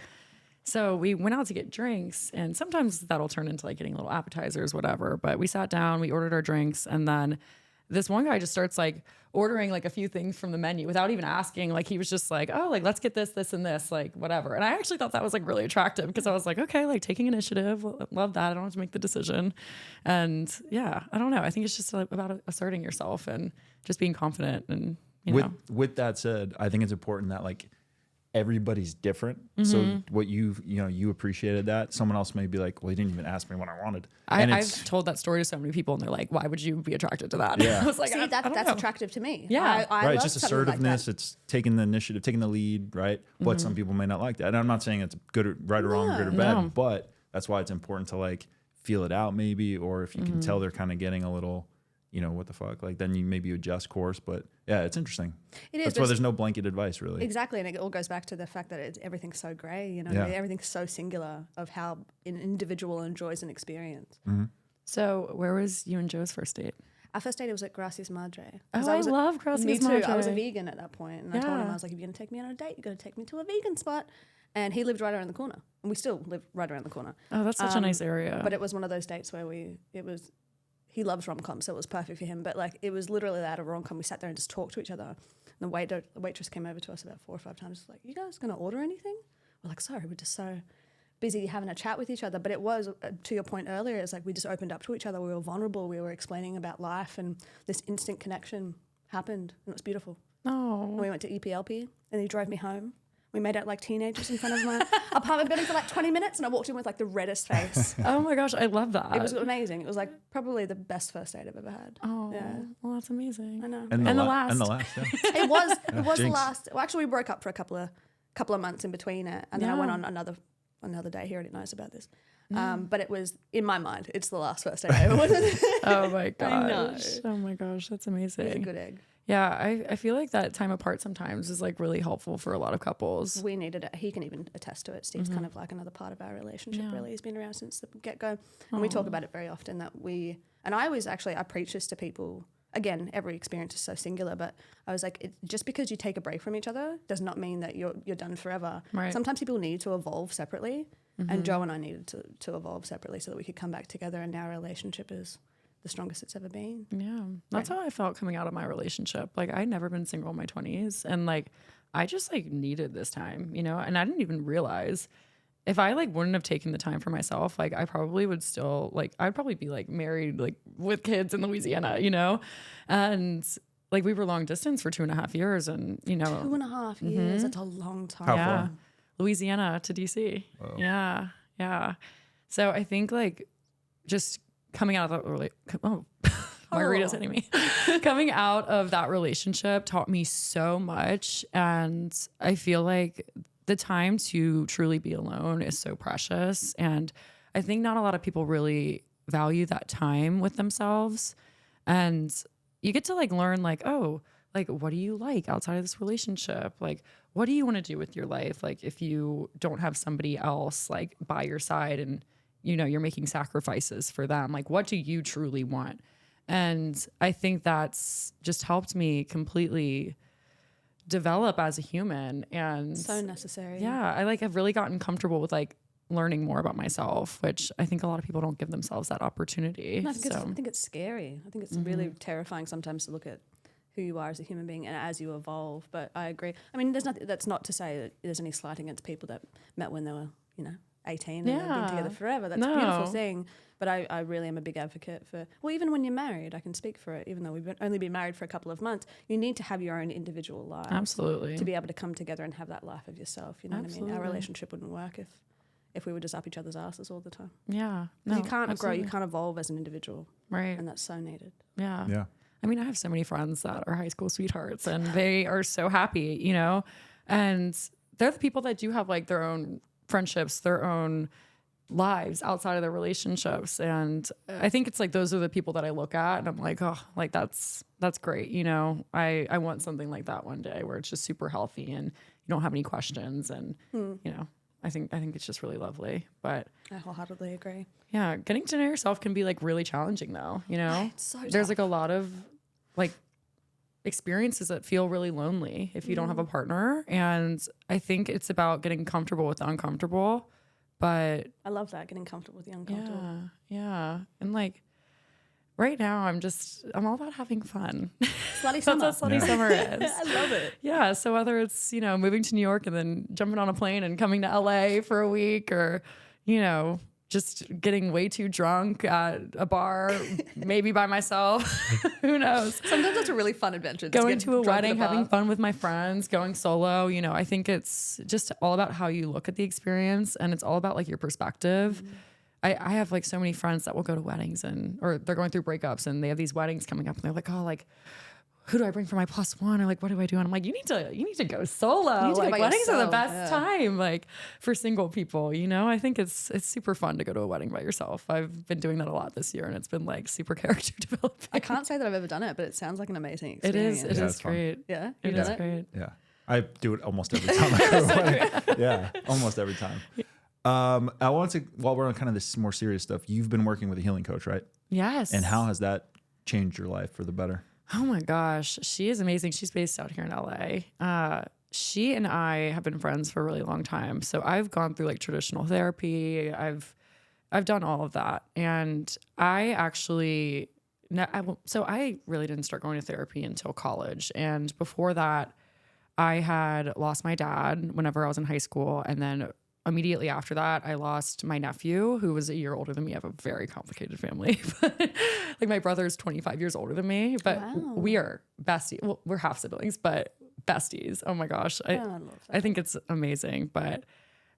So we went out to get drinks, and sometimes that'll turn into like getting little appetizers, whatever. But we sat down, we ordered our drinks, and then this one guy just starts like ordering like a few things from the menu without even asking. Like he was just like, oh, like let's get this, this, and this, like whatever. And I actually thought that was like really attractive because I was like, okay, like taking initiative, love that. I don't have to make the decision. And yeah, I don't know. I think it's just about asserting yourself and just being confident. And you know. With that said, I think it's important that like everybody's different. So what you appreciated that, someone else may be like, well, he didn't even ask me what I wanted. And I've told that story to so many people, and they're like, why would you be attracted to that? Yeah. I was like, See, I don't that's know. attractive to me. Yeah. I right, love it's just something like assertiveness. that. It's taking the initiative, taking the lead, right? But some people may not like that. And I'm not saying it's good, or right or wrong, good or bad, No. but that's why it's important to like feel it out maybe, or if you can tell they're kind of getting a little, what the fuck, like then you maybe adjust course. But yeah, it's interesting. It is. That's why there's no blanket advice really. Exactly, and it all goes back to the fact that everything's so grey, Yeah. everything's so singular of how an individual enjoys an experience. So where was you and Joe's first date? Our first date was at Gracias Madre. Oh, I love Gracias Me too. Madre. I was a vegan at that point, and I told him, Yeah. I was like, if you're going to take me on a date, you're going to take me to a vegan spot. And he lived right around the corner. And we still live right around the corner. Oh, that's such a nice area. But it was one of those dates where he loves rom-com, so it was perfect for him. But like, it was literally that, a rom-com. We sat there and just talked to each other. And the waitress came over to us about 4 or 5 times. Like, you guys going to order anything? We're like, sorry, we're just so busy having a chat with each other. But it was, to your point earlier, it's like we just opened up to each other. We were vulnerable. We were explaining about life, and this instant connection happened, and it was beautiful. Oh. And we went to EPLP, and he drove me home. We made out like teenagers in front of my apartment building for like 20 minutes, and I walked in with like the reddest face. Oh my gosh, I love that. It was amazing. It was like probably the best first date I've ever had. Oh, Yeah. well, that's amazing. I know. And the last. And the last, yeah. It was the Jinx. last. Well, actually, we broke up for a couple of months in between it, and then I went Yeah. on another day. He already knows about this. But it was, in my mind, it's the last first date I ever went. Oh my gosh. I know. Oh my gosh, that's He's a amazing. good egg. Yeah, I feel like that time apart sometimes is like really helpful for a lot of couples. We needed it. He can even attest to it. Steve's kind of like another part of our relationship, Yeah. really. He's been around since the get-go. And we talk about it very often that I preach this to people. Again, every experience is so singular, but I was like, just because you take a break from each other does not mean that you're done forever. Right. Sometimes people need to evolve separately, and Joe and I needed to evolve separately so that we could come back together, and our relationship is the strongest it's ever been. Yeah, that's how I felt coming out of my relationship. Like, I'd never been single in my 20s, and like I just like needed this time, you know. And I didn't even realize if I like wouldn't have taken the time for myself, like I probably would still like I'd probably be like married like with kids in Louisiana, you know. And like we were long distance for 2.5 years, and you know 2.5 years. That's a long time. How yeah, far? Louisiana to DC. Whoa. Yeah. So I think like just coming out of that margarita's hitting me. Coming out of that relationship taught me so much, and I feel like the time to truly be alone is so precious, and I think not a lot of people really value that time with themselves. And you get to like learn like, oh, like what do you like outside of this relationship? Like what do you want to do with your life? Like if you don't have somebody else like by your side, and you know you're making sacrifices for them, like what do you truly want? And I think that's just helped me completely develop as a human. And So necessary. yeah, I like have really gotten comfortable with like learning more about myself, which I think a lot of people don't give themselves that opportunity. No, I think, So I think it's scary. I think it's really terrifying sometimes to look at who you are as a human being and as you evolve. But I agree. I mean, that's not to say that there's any slight against people that met when they were, 18 and they've been together forever. That's a beautiful No. thing. But I really am a big advocate for, well, even when you're married, I can speak for it, even though we've only been married for a couple of months, you need to have your own individual life. absolutely. To be able to come together and have that life of yourself. You know what I mean? Our Absolutely. relationship wouldn't work if we were just up each other's asses all the time. Yeah. 'Cause No, you can't grow, you absolutely. can't evolve as an individual. Right. And that's so needed. Yeah. Yeah. I mean, I have so many friends that are high school sweethearts, and they are so happy, you know, and they're the people that do have like their own friendships, their own lives outside of their relationships. And I think it's like those are the people that I look at and I'm like, oh, like that's great. You know, I want something like that one day where it's just super healthy and you don't have any questions. And, you know, I think it's just really lovely. But I wholeheartedly agree. yeah, getting to know yourself can be like really challenging though, you know? It's so There's tough. like a lot of like experiences that feel really lonely if you don't have a partner. And I think it's about getting comfortable with the uncomfortable. But I love that, getting comfortable with the uncomfortable. yeah. And like right now I'm all about having fun. Slutty That's summer. what slutty summer is. I love it. Yeah. So whether it's, moving to New York and then jumping on a plane and coming to LA for a week, or, just getting way too drunk at a bar, maybe by myself, who knows? Sometimes it's a really fun adventure. Going to a wedding, having fun with my friends, going solo. I think it's just all about how you look at the experience, and it's all about like your perspective. I have like so many friends that will go to weddings or they're going through breakups and they have these weddings coming up and they're like, oh, like, who do I bring for my +1? Or like, what do I do? And I'm like, you need to go solo. You need to go Like by weddings are the yourself, best time, like for single people, I think it's super fun to go to a wedding by yourself. I've been doing that a lot this year and it's been like super character developing. I can't say that I've ever done it, but it sounds like an amazing It experience. is. It Yeah, is it's fun. great. Yeah, It you've is done it? great. Yeah. I do it almost every time I go to a wedding. Yeah, almost every time. I want to, while we're on kind of this more serious stuff, you've been working with a healing coach, right? Yes. And how has that changed your life for the better? Oh my gosh, she is amazing. She's based out here in LA. She and I have been friends for a really long time. So I've gone through like traditional therapy. I've done all of that. And I actually, so I really didn't start going to therapy until college. And before that, I had lost my dad whenever I was in high school. And then immediately after that, I lost my nephew, who was a year older than me. I have a very complicated family. Like my brother is 25 years older than me, but we are besties. Well, we're half siblings, but besties. Oh my gosh. I think it's amazing. But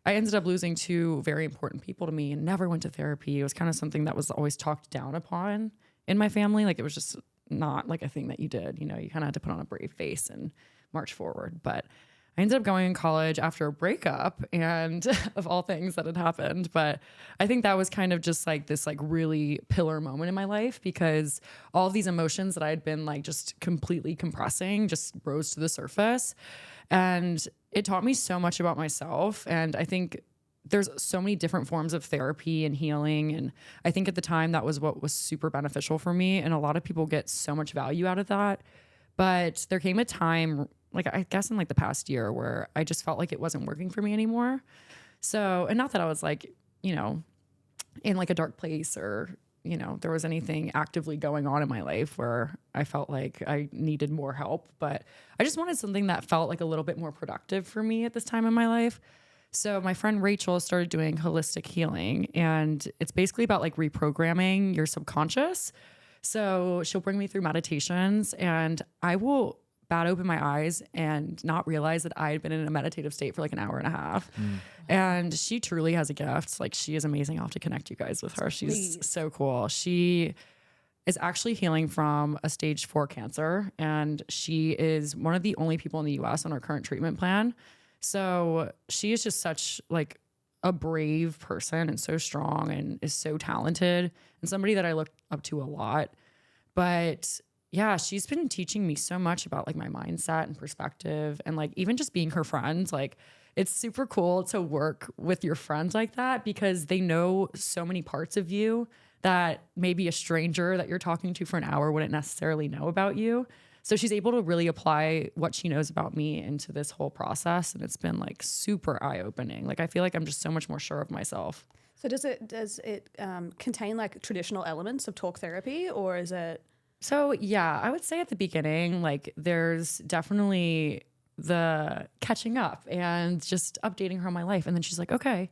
I ended up losing two very important people to me and never went to therapy. It was kind of something that was always talked down upon in my family. Like it was just not like a thing that you did. You know, you kind of had to put on a brave face and march forward. But I ended up going in college after a breakup and of all things that had happened. But I think that was kind of just like this like really pillar moment in my life, because all of these emotions that I had been like just completely compressing just rose to the surface. And it taught me so much about myself. And I think there's so many different forms of therapy and healing. And I think at the time that was what was super beneficial for me. And a lot of people get so much value out of that. But there came a time, like I guess in like the past year, where I just felt like it wasn't working for me anymore. So, and not that I was like, you know, in like a dark place or, you know, there was anything actively going on in my life where I felt like I needed more help, but I just wanted something that felt like a little bit more productive for me at this time in my life. So my friend Rachel started doing holistic healing, and it's basically about like reprogramming your subconscious. So she'll bring me through meditations, and I will bat open my eyes and not realize that I had been in a meditative state for like an hour and a half. And she truly has a gift. Like she is amazing. I'll have to connect you guys with her. She's so cool. She is actually healing from a stage 4 cancer. And she is one of the only people in the US on our current treatment plan. So she is just such like a brave person and so strong and is so talented and somebody that I look up to a lot. But yeah, she's been teaching me so much about like my mindset and perspective, and like even just being her friend. Like it's super cool to work with your friends like that, because they know so many parts of you that maybe a stranger that you're talking to for an hour wouldn't necessarily know about you. So she's able to really apply what she knows about me into this whole process. And it's been like super eye-opening. Like I feel like I'm just so much more sure of myself. So does it contain like traditional elements of talk therapy, or is it? So yeah, I would say at the beginning, like there's definitely the catching up and just updating her on my life. And then she's like, okay,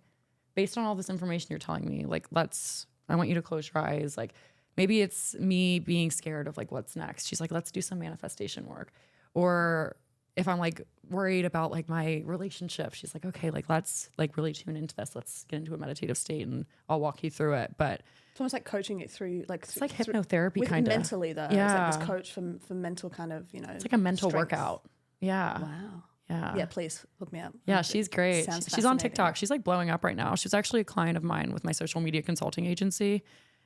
based on all this information you're telling me, like, I want you to close your eyes. Like maybe it's me being scared of like, what's next. She's like, let's do some manifestation work. Or if I'm like worried about like my relationship, she's like, okay, like let's like really tune into this. Let's get into a meditative state and I'll walk you through it. But it's almost like coaching it through, like it's like hypnotherapy kind of mentally though. Yeah, it's like this coach for mental kind of, you know. It's like a mental strength. Workout. Yeah. Wow. Yeah. Yeah. Please hook me up. Yeah, she's great. Sounds She's on fascinating. TikTok. She's like blowing up right now. She's actually a client of mine with my social media consulting agency,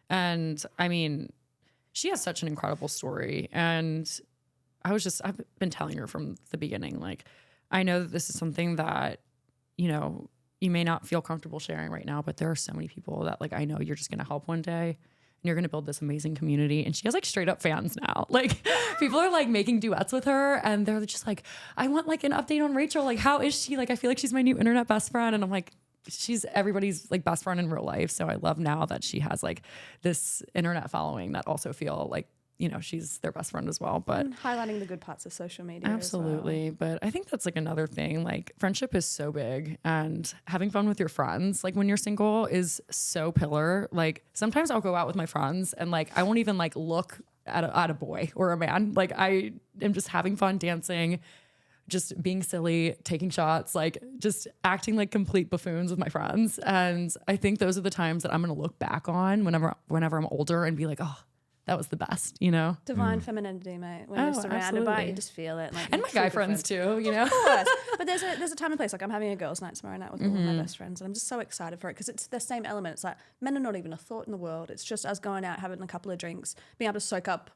and I mean, she has such an incredible story. And I've been telling her from the beginning, like, I know that this is something that, you know, you may not feel comfortable sharing right now, but there are so many people that like, I know you're just going to help one day and you're going to build this amazing community. And she has like straight up fans now. Like people are like making duets with her and they're just like, I want like an update on Rachel. Like, how is she? Like, I feel like she's my new internet best friend. And I'm like, she's everybody's like best friend in real life. So I love now that she has like this internet following that also feel like, you know, she's their best friend as well. But And highlighting the good parts of social media. absolutely. As well. But I think that's like another thing. Like friendship is so big, and having fun with your friends, like when you're single, is so pillar. Like sometimes I'll go out with my friends and like I won't even like look at a boy or a man. Like I am just having fun dancing, just being silly, taking shots, like just acting like complete buffoons with my friends. And I think those are the times that I'm going to look back on whenever I'm older and be like, oh, that was the best, you know? Divine femininity, mate. When you're surrounded by it, you just feel it. Like, And my guy friends too, you know? Of course. But there's a time and place. Like I'm having a girls' night tomorrow night with all of my best friends, and I'm just so excited for it because it's the same element. It's like men are not even a thought in the world. It's just us going out, having a couple of drinks, being able to soak up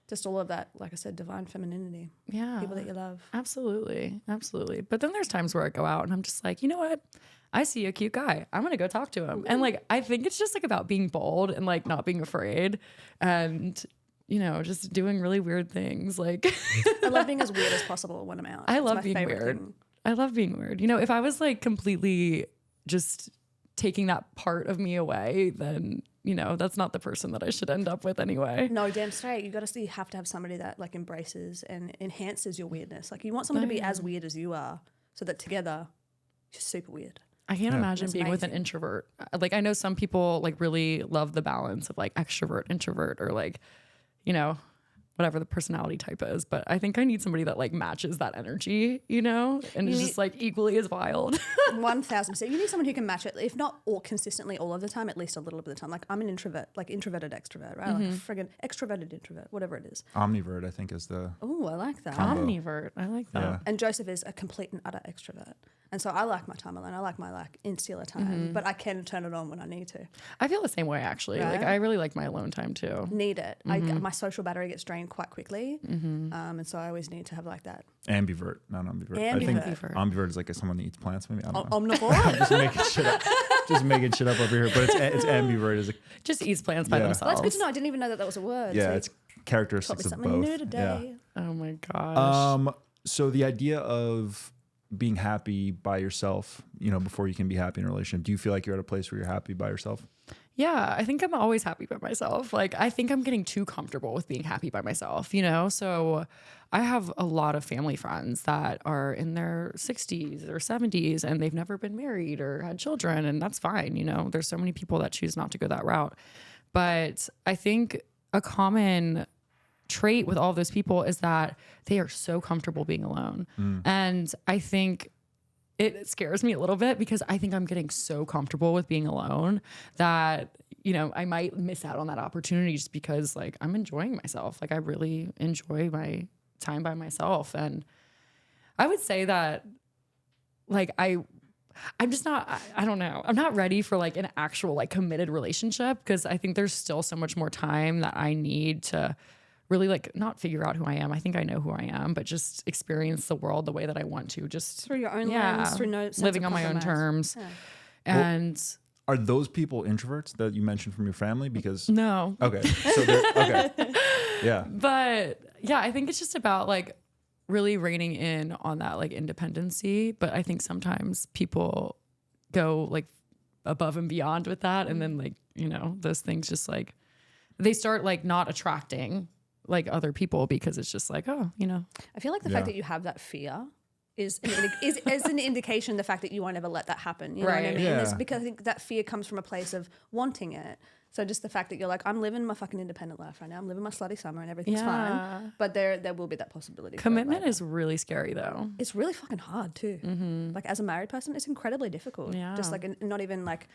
just all of that, like I said, divine femininity. Yeah. People that you love. Absolutely. Absolutely. But then there's times where I go out and I'm just like, you know what? I see a cute guy. I'm going to go talk to him. And like, I think it's just like about being bold and like not being afraid. And you know, just doing really weird things. Like I love being as weird as possible when I'm out. I It's love my being favorite weird. thing. I love being weird. You know, if I was like completely just taking that part of me away, then, you know, that's not the person that I should end up with anyway. No, damn straight. You have to have somebody that like embraces and enhances your weirdness. Like you want someone to be as weird as you are, so that together you're super weird. I can't imagine That's being with an amazing. introvert. Like I know some people like really love the balance of like extrovert, introvert, or like, you know, whatever the personality type is. But I think I need somebody that like matches that energy, you know, and is just like equally as wild. 1000%. You need someone who can match it, if not all consistently all of the time, at least a little bit of the time. Like I'm an introvert, like introverted extrovert, right? Like a friggin' extroverted introvert, whatever it is. Omnivert, I think, is the Oh, I like that. Combo. Omnivert. I like that. Yeah. And Joseph is a complete and utter extrovert. And so I like my time alone. I like my like insular time, but I can turn it on when I need to. I feel the same way actually. Like Right? I really like my alone time too. Need it. My social battery gets drained quite quickly. And so I always need to have like that. ambivert, not ambivert. I think Ambivert. ambivert is like someone that eats plants. Maybe I don't know. Omnivore. Just making shit up. Just making shit up over here. But it's ambivert. Is Just eats plants by Yeah. themselves. Well, that's good to know. I didn't even know that was a word. yeah, So it's you taught me characteristics of something both. new today. Oh my gosh. So the idea of being happy by yourself, you know, before you can be happy in a relationship, do you feel like you're at a place where you're happy by yourself? Yeah, I think I'm always happy by myself. Like, I think I'm getting too comfortable with being happy by myself, you know? So I have a lot of family friends that are in their 60s or 70s and they've never been married or had children, and that's fine, you know? There's so many people that choose not to go that route. But I think a common trait with all of those people is that they are so comfortable being alone. And I think it scares me a little bit because I think I'm getting so comfortable with being alone that, you know, I might miss out on that opportunity just because like I'm enjoying myself. Like I really enjoy my time by myself. And I would say that like I'm just not, I don't know. I'm not ready for like an actual like committed relationship because I think there's still so much more time that I need to really like not figure out who I am. I think I know who I am, but just experience the world the way that I want to. Just Through your own lens, through no sense living of on my own compromise. terms. And Are those people introverts that you mentioned from your family? Because no, okay, so they're okay, yeah, but yeah, I think it's just about like really reining in on that like independency. But I think sometimes people go like above and beyond with that. And then like, you know, those things just like, they start like not attracting like other people because it's just like, oh, you know. I feel like the fact that you have that fear is an indication the fact that you won't ever let that happen. You know what I Right. mean? Yeah. It's because I think that fear comes from a place of wanting it. So just the fact that you're like, I'm living my fucking independent life right now. I'm living my slutty summer and everything's Yeah. fine. But there will be that possibility. for it Commitment later. is really scary though. It's really fucking hard too. Like as a married person, it's incredibly difficult. Yeah. Just like not even like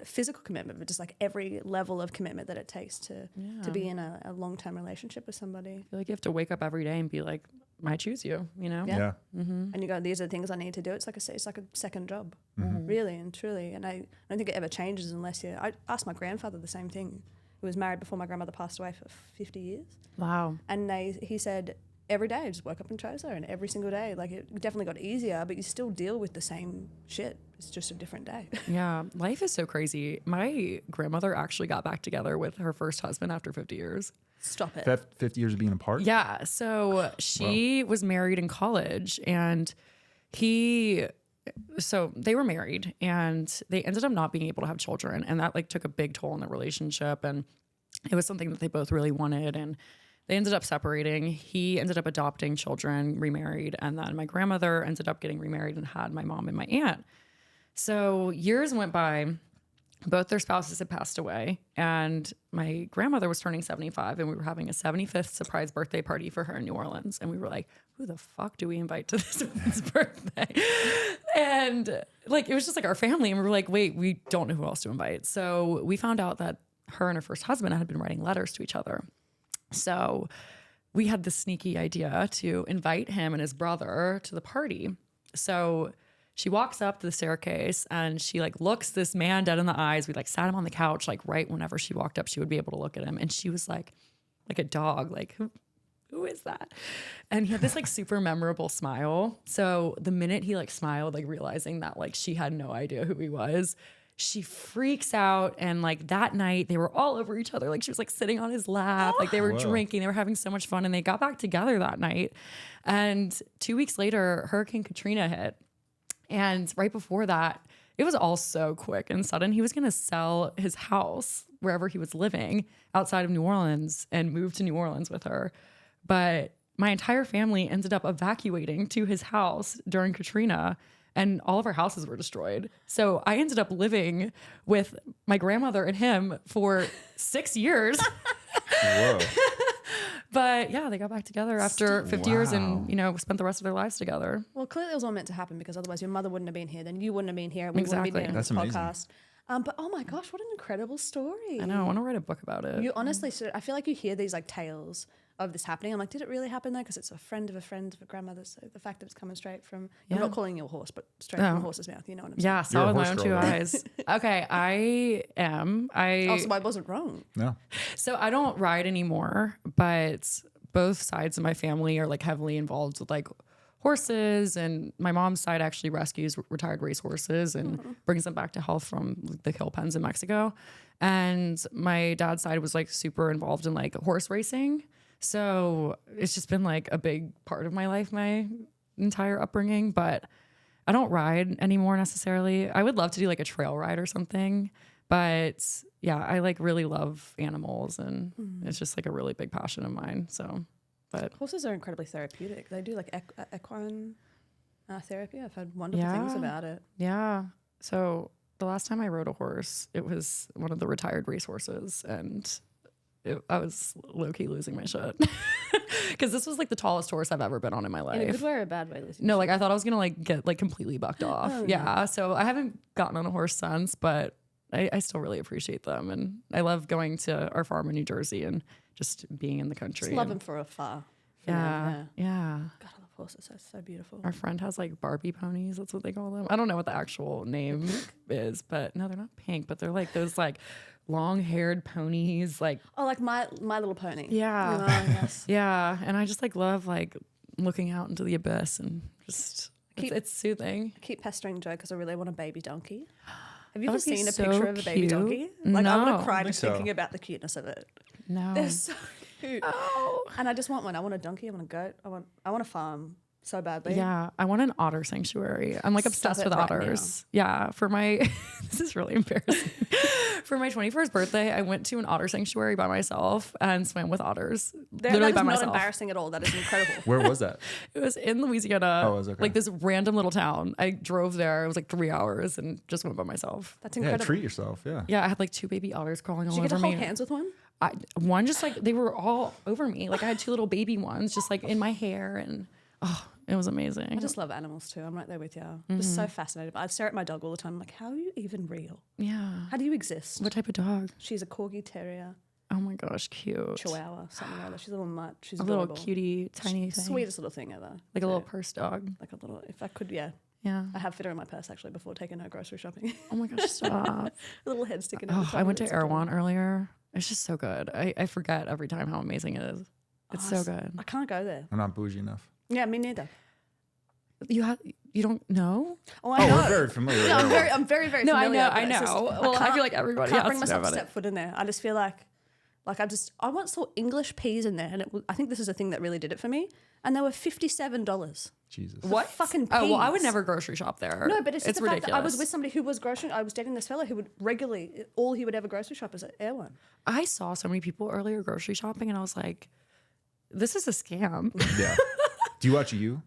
physical commitment, but just like every level of commitment that it takes to be in a long-term relationship with somebody. I feel like you have to wake up every day and be like, I choose you, you know? Yeah. yeah. And you go, these are the things I need to do. It's like a second job, really and truly. And I don't think it ever changes unless you. I asked my grandfather the same thing. He was married before my grandmother passed away for 50 years, Wow. and he said every day I just woke up and chose her, and every single day, like it definitely got easier, but you still deal with the same shit. It's just a different day. Yeah. Life is so crazy. My grandmother actually got back together with her first husband after 50 years. Stop it. 50 years of being apart. Yeah. So she was married in college and so they were married and they ended up not being able to have children. And that like took a big toll on the relationship. And it was something that they both really wanted. And they ended up separating. He ended up adopting children, remarried. And then my grandmother ended up getting remarried and had my mom and my aunt. So years went by. Both their spouses had passed away, and my grandmother was turning 75, and we were having a 75th surprise birthday party for her in New Orleans. And we were like, who the fuck do we invite to this woman's birthday? And like, it was just like our family. And we were like, wait, we don't know who else to invite. So we found out that her and her first husband had been writing letters to each other. So we had this sneaky idea to invite him and his brother to the party. So she walks up to the staircase and she like looks this man dead in the eyes. We like sat him on the couch, like right whenever she walked up, she would be able to look at him. And she was like a dog, like, who is that? And he had this like super memorable smile. So the minute he like smiled, like realizing that like she had no idea who he was, she freaks out. And like that night they were all over each other. Like she was like sitting on his lap, like they were drinking, they were having so much fun, and they got back together that night. And 2 weeks later, Hurricane Katrina hit. And right before that, it was all so quick and sudden. He was going to sell his house wherever he was living outside of New Orleans and move to New Orleans with her. But my entire family ended up evacuating to his house during Katrina, and all of our houses were destroyed. So I ended up living with my grandmother and him for 6 years. Whoa. But yeah, they got back together after 50 years and, you know, spent the rest of their lives together. Well, clearly it was all meant to happen, because otherwise your mother wouldn't have been here, then you wouldn't have been here, we wouldn't have been here on That's this amazing. podcast. But oh my gosh, what an incredible story. I know. I want to write a book about it. You honestly should. I feel like you hear these like tales of this happening. I'm like, did it really happen though? Because it's a friend of a grandmother. So the fact that it's coming straight from, I'm not calling you a horse, but straight from a horse's mouth. You know what I'm saying? Yeah, saw with my own 2 eyes. Okay, I am. Oh, so I wasn't wrong. No. So I don't ride anymore, but both sides of my family are like heavily involved with like horses, and my mom's side actually rescues retired racehorses and brings them back to health from the kill pens in Mexico. And my dad's side was like super involved in like horse racing. So it's just been like a big part of my life, my entire upbringing, but I don't ride anymore necessarily. I would love to do like a trail ride or something, but yeah, I like really love animals, and it's just like a really big passion of mine. So, but Horses are incredibly therapeutic. They do like equine therapy. I've heard wonderful things about it. yeah. So the last time I rode a horse, it was one of the retired racehorses, and I was low-key losing my shit. Because this was like the tallest horse I've ever been on in my life. In a good way or a bad way? No, like I thought I was gonna like get like completely bucked off. Yeah. So I haven't gotten on a horse since, but I still really appreciate them. And I love going to our farm in New Jersey and just being in the country. Just love them for afar. Yeah. God, I love horses. They're so beautiful. Our friend has like Barbie ponies. That's what they call them. I don't know what the actual name is, but no, they're not pink, but they're like those like long-haired ponies. Like, oh, like my Little Pony. yeah. Oh, yes. Yeah. And I just like love like looking out into the abyss and just, it's soothing. I keep pestering Joe because I really want a baby donkey. Have you That ever would be seen a so picture of a baby cute. donkey? Like, I want No. to cry I just think so. thinking about the cuteness of it. No. They're so cute. Oh. And I just want one. I want a donkey. I want a goat. I want a farm so badly. Yeah, I want an otter sanctuary. I'm like Stop obsessed it with right otters. Yeah, for my this is really embarrassing. For my 21st birthday, I went to an otter sanctuary by myself and swam with otters. That Literally is by not myself. embarrassing at all. That is incredible. Where was that? It was in Louisiana. Oh, it was okay. Like this random little town. I drove there. It was like 3 hours and just went by myself. That's Yeah, incredible. treat yourself. Yeah. Yeah, I had like 2 baby otters crawling all Did you get over to hold me. hands with one? One just like they were all over me. Like I had 2 little baby ones just like in my hair, and oh, it was amazing. I just love animals too. I'm right there with you. I'm just so fascinated. I stare at my dog all the time. I'm like, how are you even real? Yeah. How do you exist? What type of dog? She's a corgi terrier, Oh my gosh, cute. chihuahua, something like that. She's a little mutt. She's A little adorable. cutie, tiny thing. Sweetest little thing ever. Like a little purse dog. Like a little, if I could, yeah. Yeah. I have fit her in my purse actually before taking her grocery shopping. Oh my gosh, stop. A little head sticking out. Oh, I went to Erewhon earlier. It's just so good. I forget every time how amazing it is. It's so good. I can't go there. I'm not bougie enough. Yeah, me neither. You don't know? Oh, I know. we're very familiar. No, with I'm very No, familiar. I but it's know. just- Well, I can't- feel like everybody can't has bring to know myself to about it. step foot in there. I just feel like I once saw English peas in there, and I think this is a thing that really did it for me. And they were $57. Jesus. What? Fucking Oh, well, I would peas. never grocery shop there. No, but it's just the fact ridiculous. that I was with somebody who was I was dating this fellow who would regularly, all he would ever grocery shop is at Erewhon. I saw so many people earlier grocery shopping, and I was like, this is a scam. Yeah. Do you watch You?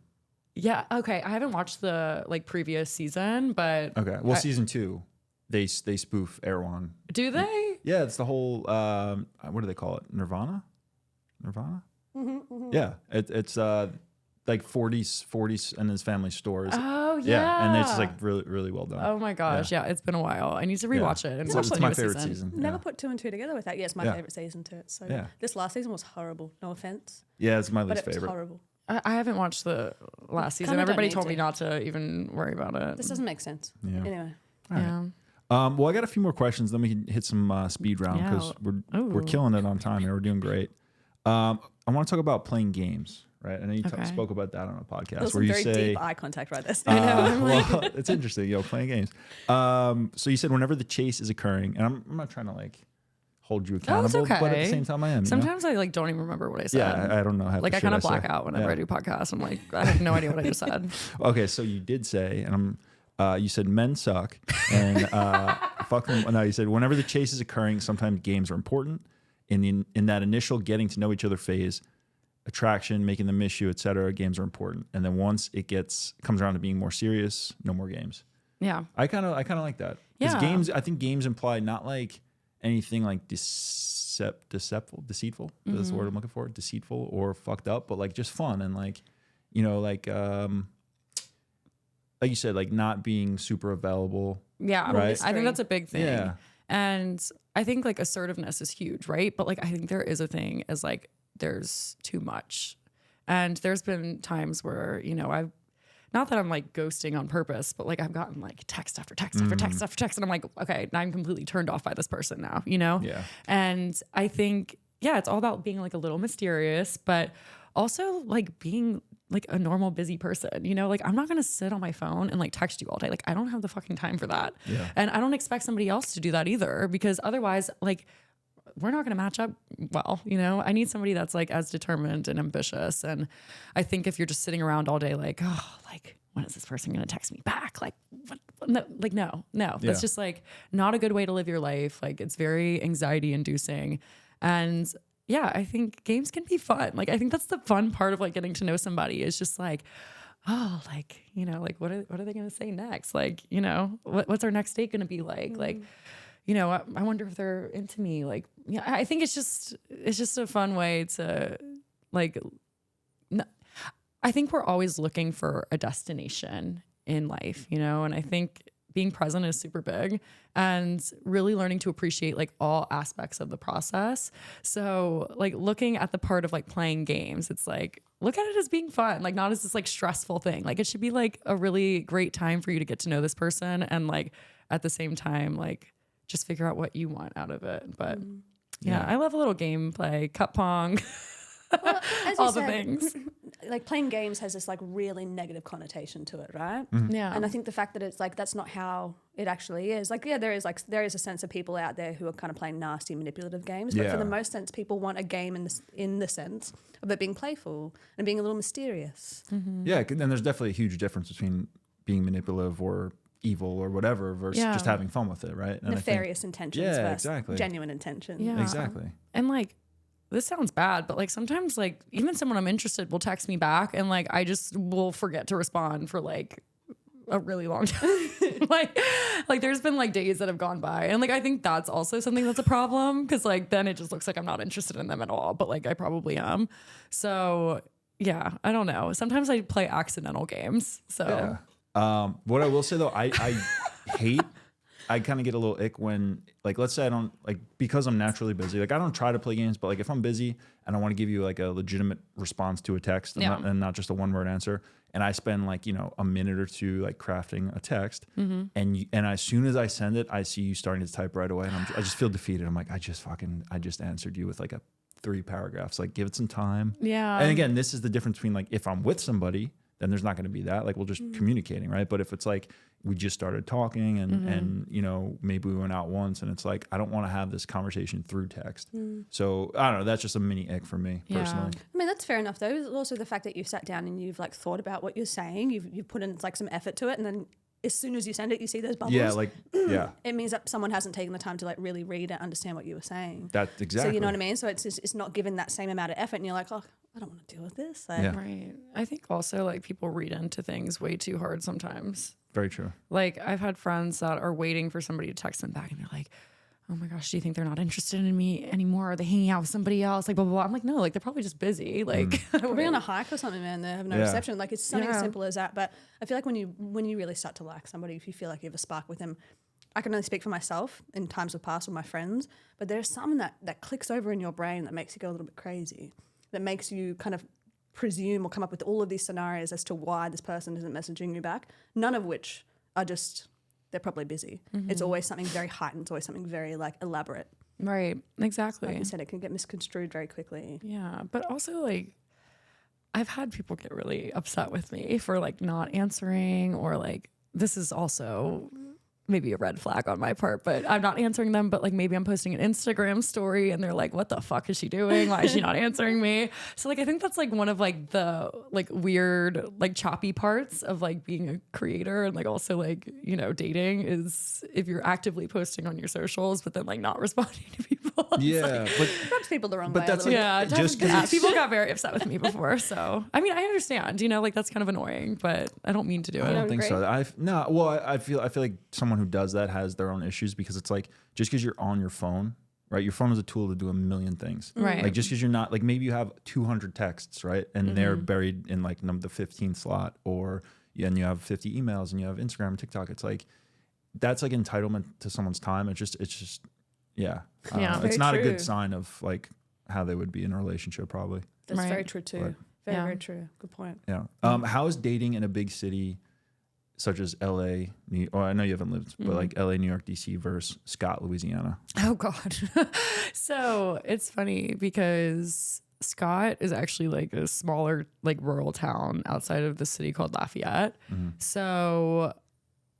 Yeah. Okay. I haven't watched the like previous season, but Okay. Well, season 2, they spoof Erewhon. do they? Yeah, it's the whole what do they call it? Nirvana? Yeah, it's like 40s and his family stores. Oh yeah. And it's just like really really well done. Oh my gosh. Yeah. It's been a while. I need to rewatch it and So watch it's the my newest favorite season. season. Never put 2 and 2 together with that. Yeah, it's my Yeah. favorite season too. It's so Yeah. This last season was horrible. No offense, Yeah, it's my but least it was favorite. horrible. I haven't watched the last season. Kinda don't Everybody need told to. me not to even worry about it. This doesn't make sense. Yeah. Anyway, Yeah. Well, I got a few more questions. Then we can hit some speed round because we're Ooh. killing it on time here. We're doing great. I want to talk about playing games, right? I know you Okay. spoke about that on a podcast That was where some you very say, deep eye contact right there. I know. I'm like, well, it's interesting, playing games. So you said whenever the chase is occurring, and I'm not trying to like hold you oh, it's accountable, okay. but at the same time I am. Sometimes I like don't even remember what I said. Yeah, I don't know. Like I kind of black out whenever I do podcasts. I'm like, I have no idea what I just said. Okay, so you did say, and you said men suck, and fuck them. No, you said whenever the chase is occurring, sometimes games are important. In that initial getting to know each other phase, attraction, making them miss you, etc., games are important. And then once it comes around to being more serious, no more games. Yeah. I kind of like that. Because Yeah. I think games imply not like anything like deceitful. That's the word I'm looking for. Deceitful or fucked up, but like just fun and like, like you said, like not being super available. Yeah. Right? I think that's a big thing. Yeah. And I think like assertiveness is huge, right? But like I think there is a thing as like there's too much. And there's been times where, I've not that I'm like ghosting on purpose, but like I've gotten like text after text after text after text. And I'm like, okay, now I'm completely turned off by this person now, Yeah. And I think, it's all about being like a little mysterious, but also like being like a normal busy person, like I'm not going to sit on my phone and like text you all day. Like I don't have the fucking time for that. Yeah. And I don't expect somebody else to do that either, because otherwise like we're not going to match up well, I need somebody that's like as determined and ambitious. And I think if you're just sitting around all day, like, oh, like when is this person going to text me back? Like, what? No, that's just like not a good way to live your life. Like it's very anxiety inducing. And yeah, I think games can be fun. Like, I think that's the fun part of like getting to know somebody is just like, oh, like, like what are they going to say next? Like, what's our next date going to be like? Like, I wonder if they're into me. Like, I think it's just a fun way to like, I think we're always looking for a destination in life, and I think being present is super big and really learning to appreciate like all aspects of the process. So like looking at the part of like playing games, it's like, look at it as being fun, like not as this like stressful thing. Like it should be like a really great time for you to get to know this person. And like at the same time, like just figure out what you want out of it. But I love a little gameplay, cup pong, Well, as all you the said, things. like playing games has this like really negative connotation to it, right? Yeah. And I think the fact that it's like that's not how it actually is. Like, yeah, there is a sense of people out there who are kind of playing nasty, manipulative games. But for the most sense, people want a game in the sense of it being playful and being a little mysterious. Yeah, and there's definitely a huge difference between being manipulative or evil or whatever versus just having fun with it, right? And Nefarious intentions versus genuine intentions. Yeah. Exactly. And like, this sounds bad, but like sometimes like even someone I'm interested will text me back and like I just will forget to respond for like a really long time. like there's been like days that have gone by and like I think that's also something that's a problem because like then it just looks like I'm not interested in them at all, but like I probably am. So yeah, I don't know. Sometimes I play accidental games. So what I will say though, I I kind of get a little ick when, like, let's say I don't, like, because I'm naturally busy, like, I don't try to play games, but, like, if I'm busy and I want to give you, like, a legitimate response to a text and not just a one-word answer, and I spend, like, a minute or two, like, crafting a text, and as soon as I send it, I see you starting to type right away, and I just feel defeated. I'm like, I just answered you with, like, 3 paragraphs. Like, give it some time. Yeah. And again, this is the difference between, like, if I'm with somebody, then there's not going to be that. Like, we'll just communicating, right? But if it's like we just started talking and maybe we went out once and it's like I don't want to have this conversation through text. So I don't know. That's just a mini ick for me personally. I mean, that's fair enough though. There's also the fact that you've sat down and you've like thought about what you're saying. You've put in like some effort to it, and then as soon as you send it, you see those bubbles. Yeah, like it means that someone hasn't taken the time to like really read and understand what you were saying. That's exactly. So you know what I mean. So it's not given that same amount of effort, and you're like, oh, I don't want to deal with this. Like, Right. I think also like people read into things way too hard sometimes. Very true. Like I've had friends that are waiting for somebody to text them back and they're like, oh my gosh, do you think they're not interested in me anymore? Are they hanging out with somebody else? Like blah, blah, blah. I'm like, no, like they're probably just busy. Like probably on a hike or something, man. They have no reception. Like it's something as simple as that. But I feel like when you really start to like somebody, if you feel like you have a spark with them, I can only speak for myself in times of past with my friends, but there's something that clicks over in your brain that makes you go a little bit crazy, that makes you kind of presume or come up with all of these scenarios as to why this person isn't messaging you back, none of which are just, they're probably busy. It's always something very heightened. It's always something very like elaborate. Right. Exactly. Like you said, it can get misconstrued very quickly. Yeah. But also like, I've had people get really upset with me for like not answering, or like, this is also maybe a red flag on my part, but I'm not answering them. But like, maybe I'm posting an Instagram story and they're like, what the fuck is she doing? Why is she not answering me? So like, I think that's like one of like the like weird, like choppy parts of like being a creator, and like also like, you know, dating is if you're actively posting on your socials, but then like not responding to people. Yeah, but Rubs people the wrong way. that's a little Yeah, Just 'cause yeah, people got very upset with me before. So I mean, I understand, you know, like that's kind of annoying, but I don't mean to do I it. don't think so. agree? I feel like someone who does that has their own issues, because it's like, just because you're on your phone, right? Your phone is a tool to do a million things. Right. Like just because you're not, like maybe you have 200 texts, right? And they're buried in like the 15th slot, or and you have 50 emails and you have Instagram and TikTok. It's like, that's like entitlement to someone's time. It's just yeah. Yeah. It's Very not a true. good sign of like how they would be in a relationship, probably. That's Right. very true too. But- very, Yeah. very true. Good point. Yeah. How is dating in a big city such as LA, I know you haven't lived, but like LA, New York, DC versus Scott, Louisiana? Oh God. So it's funny because Scott is actually like a smaller, like rural town outside of the city called Lafayette. So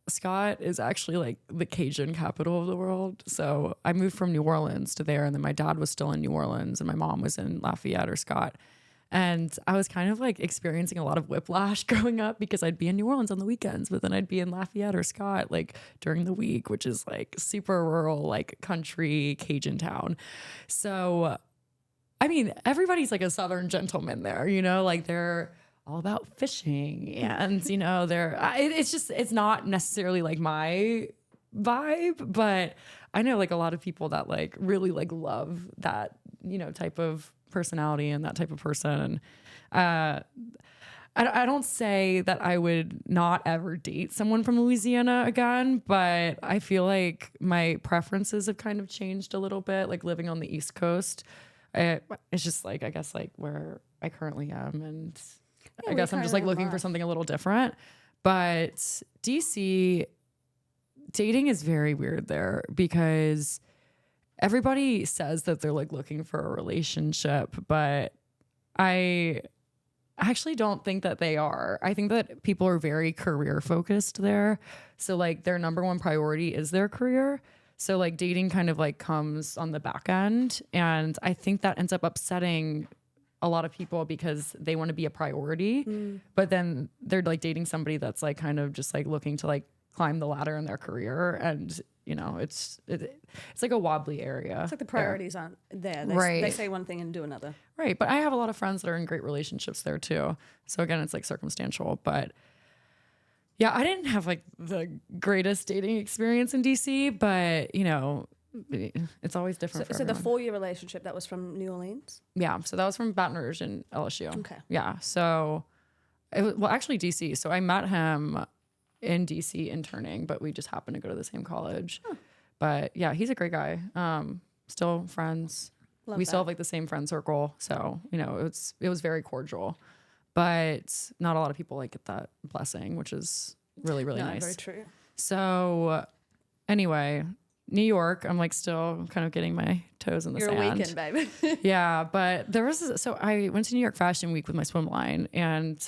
Scott is actually like the Cajun capital of the world. So I moved from New Orleans to there, and then my dad was still in New Orleans and my mom was in Lafayette or Scott. And I was kind of like experiencing a lot of whiplash growing up, because I'd be in New Orleans on the weekends, but then I'd be in Lafayette or Scott like during the week, which is like super rural, like country Cajun town. So, I mean, everybody's like a Southern gentleman there, you know, like they're all about fishing, and, you know, it's not necessarily like my vibe, but I know like a lot of people that like really like love that, you know, type of personality and that type of person. And I don't say that I would not ever date someone from Louisiana again, but I feel like my preferences have kind of changed a little bit, like living on the East Coast. It's just like, I guess like where I currently am, and I we guess I'm just like kinda looking for are. something a little different. But DC, dating is very weird there, because everybody says that they're like looking for a relationship, but I actually don't think that they are. I think that people are very career focused there. So like their number one priority is their career. So like dating kind of like comes on the back end. And I think that ends up upsetting a lot of people, because they want to be a priority, but then they're like dating somebody that's like kind of just like looking to like climb the ladder in their career. And you know, it's like a wobbly area. It's like the priorities aren't there. Right. They say one thing and do another. Right. But I have a lot of friends that are in great relationships there too. So again, it's like circumstantial. But yeah, I didn't have like the greatest dating experience in DC, but you know, it's always different. So the 4-year relationship, that was from New Orleans? Yeah. So that was from Baton Rouge and LSU. Okay. Yeah. So actually DC. So I met him in DC interning, but we just happened to go to the same college. But yeah, he's a great guy. Still friends. Love We that. still have like the same friend circle. So, you know, it was very cordial, but not a lot of people like get that blessing, which is really, really No, nice. very true. So anyway, New York, I'm like still kind of getting my toes in the You're sand. a weekend, baby. Yeah, but so I went to New York Fashion Week with my swim line, and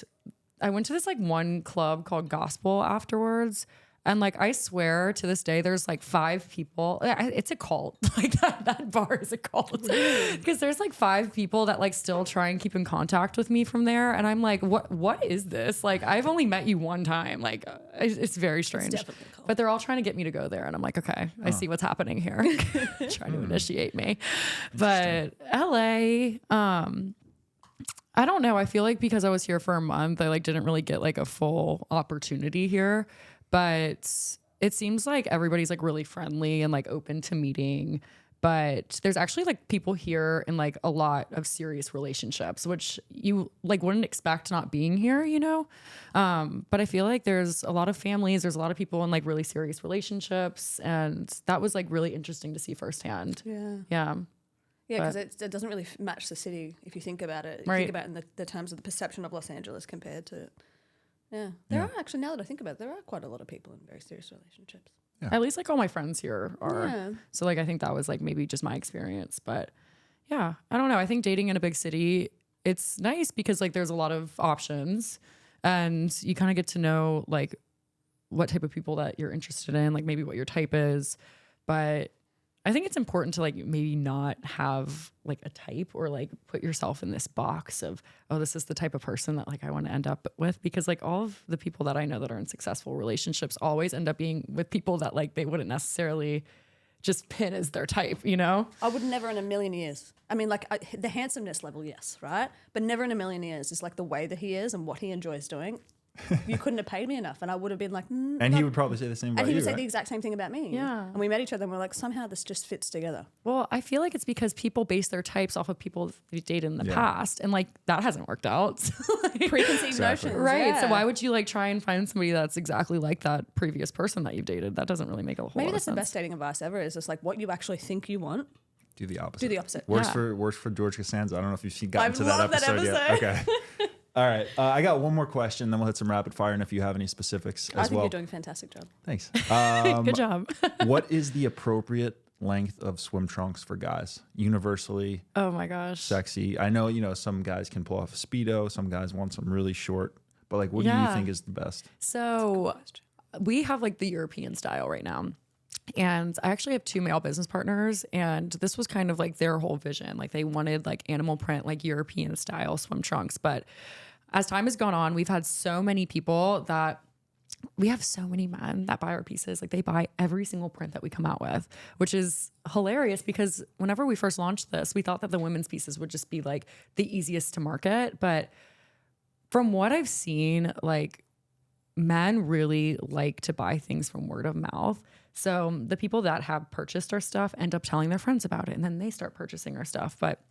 I went to this like one club called Gospel afterwards. And like, I swear to this day, there's like 5 people. It's a cult. Like that bar is a cult, because there's like 5 people that like still try and keep in contact with me from there. And I'm like, what is this? Like, I've only met you one time. Like, it's very strange. definitely a cult. But they're all trying to get me to go there. And I'm like, okay, I see what's happening here. Trying to initiate me. But LA, I don't know. I feel like because I was here for a month, I like didn't really get like a full opportunity here. But it seems like everybody's like really friendly and like open to meeting. But there's actually like people here in like a lot of serious relationships, which you like wouldn't expect not being here, you know? But I feel like there's a lot of families, there's a lot of people in like really serious relationships. And that was like really interesting to see firsthand. Yeah. Yeah. Yeah, because it doesn't really match the city if you think about it. You Right. think about it in the terms of the perception of Los Angeles compared to Yeah. There are actually, now that I think about it, there are quite a lot of people in very serious relationships. Yeah. At least like all my friends here are. Yeah. So like I think that was like maybe just my experience. But yeah, I don't know. I think dating in a big city, it's nice because like there's a lot of options and you kind of get to know like what type of people that you're interested in, like maybe what your type is. But I think it's important to like maybe not have like a type or like put yourself in this box of, oh, this is the type of person that like I want to end up with, because like all of the people that I know that are in successful relationships always end up being with people that like they wouldn't necessarily just pin as their type, you know? I would never in a million years. I mean, like the handsomeness level, yes, right? But never in a million years is like the way that he is and what he enjoys doing. You couldn't have paid me enough. And I would have been like, And he would probably say the same about and he you, would say right? the exact same thing about me. Yeah. And we met each other and we're like, somehow this just fits together. Well, I feel like it's because people base their types off of people they dated in the Yeah. past. And like that hasn't worked out. So, like, Preconceived Exactly. notions. right. So yeah. why would you like try and find somebody that's exactly like that previous person that you've dated? That doesn't really make a whole Maybe lot that's of the sense. best dating advice ever, is just like what you actually think you want, Do the opposite. do the opposite. Works Yeah. for George Costanza. I don't know if you've gotten I to that love that episode yet. episode. Okay. All right. I got one more question, then we'll hit some rapid fire, and if you have any specifics I as think well. you're doing a fantastic job. Thanks. Good job. What is the appropriate length of swim trunks for guys? Universally Oh my gosh. sexy. I know, some guys can pull off a Speedo. Some guys want some really short. But like, what do you Yeah. think is the best? So we have like the European style right now. And I actually have 2 male business partners, and this was kind of like their whole vision. Like they wanted like animal print, like European style swim trunks. But as time has gone on, we've had so many people that we have so many men that buy our pieces. Like they buy every single print that we come out with, which is hilarious because whenever we first launched this, we thought that the women's pieces would just be like the easiest to market. But from what I've seen, like men really like to buy things from word of mouth. So the people that have purchased our stuff end up telling their friends about it, and then they start purchasing our stuff. But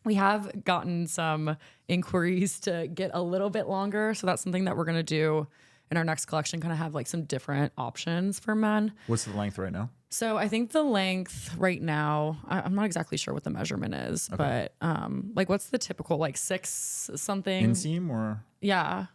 we have gotten some inquiries to get a little bit longer. So that's something that we're going to do in our next collection, kind of have like some different options for men. What's the length right now? So I think the length right now, I'm not exactly sure what the measurement is, but like what's the typical, like 6 something? Inseam or Yeah.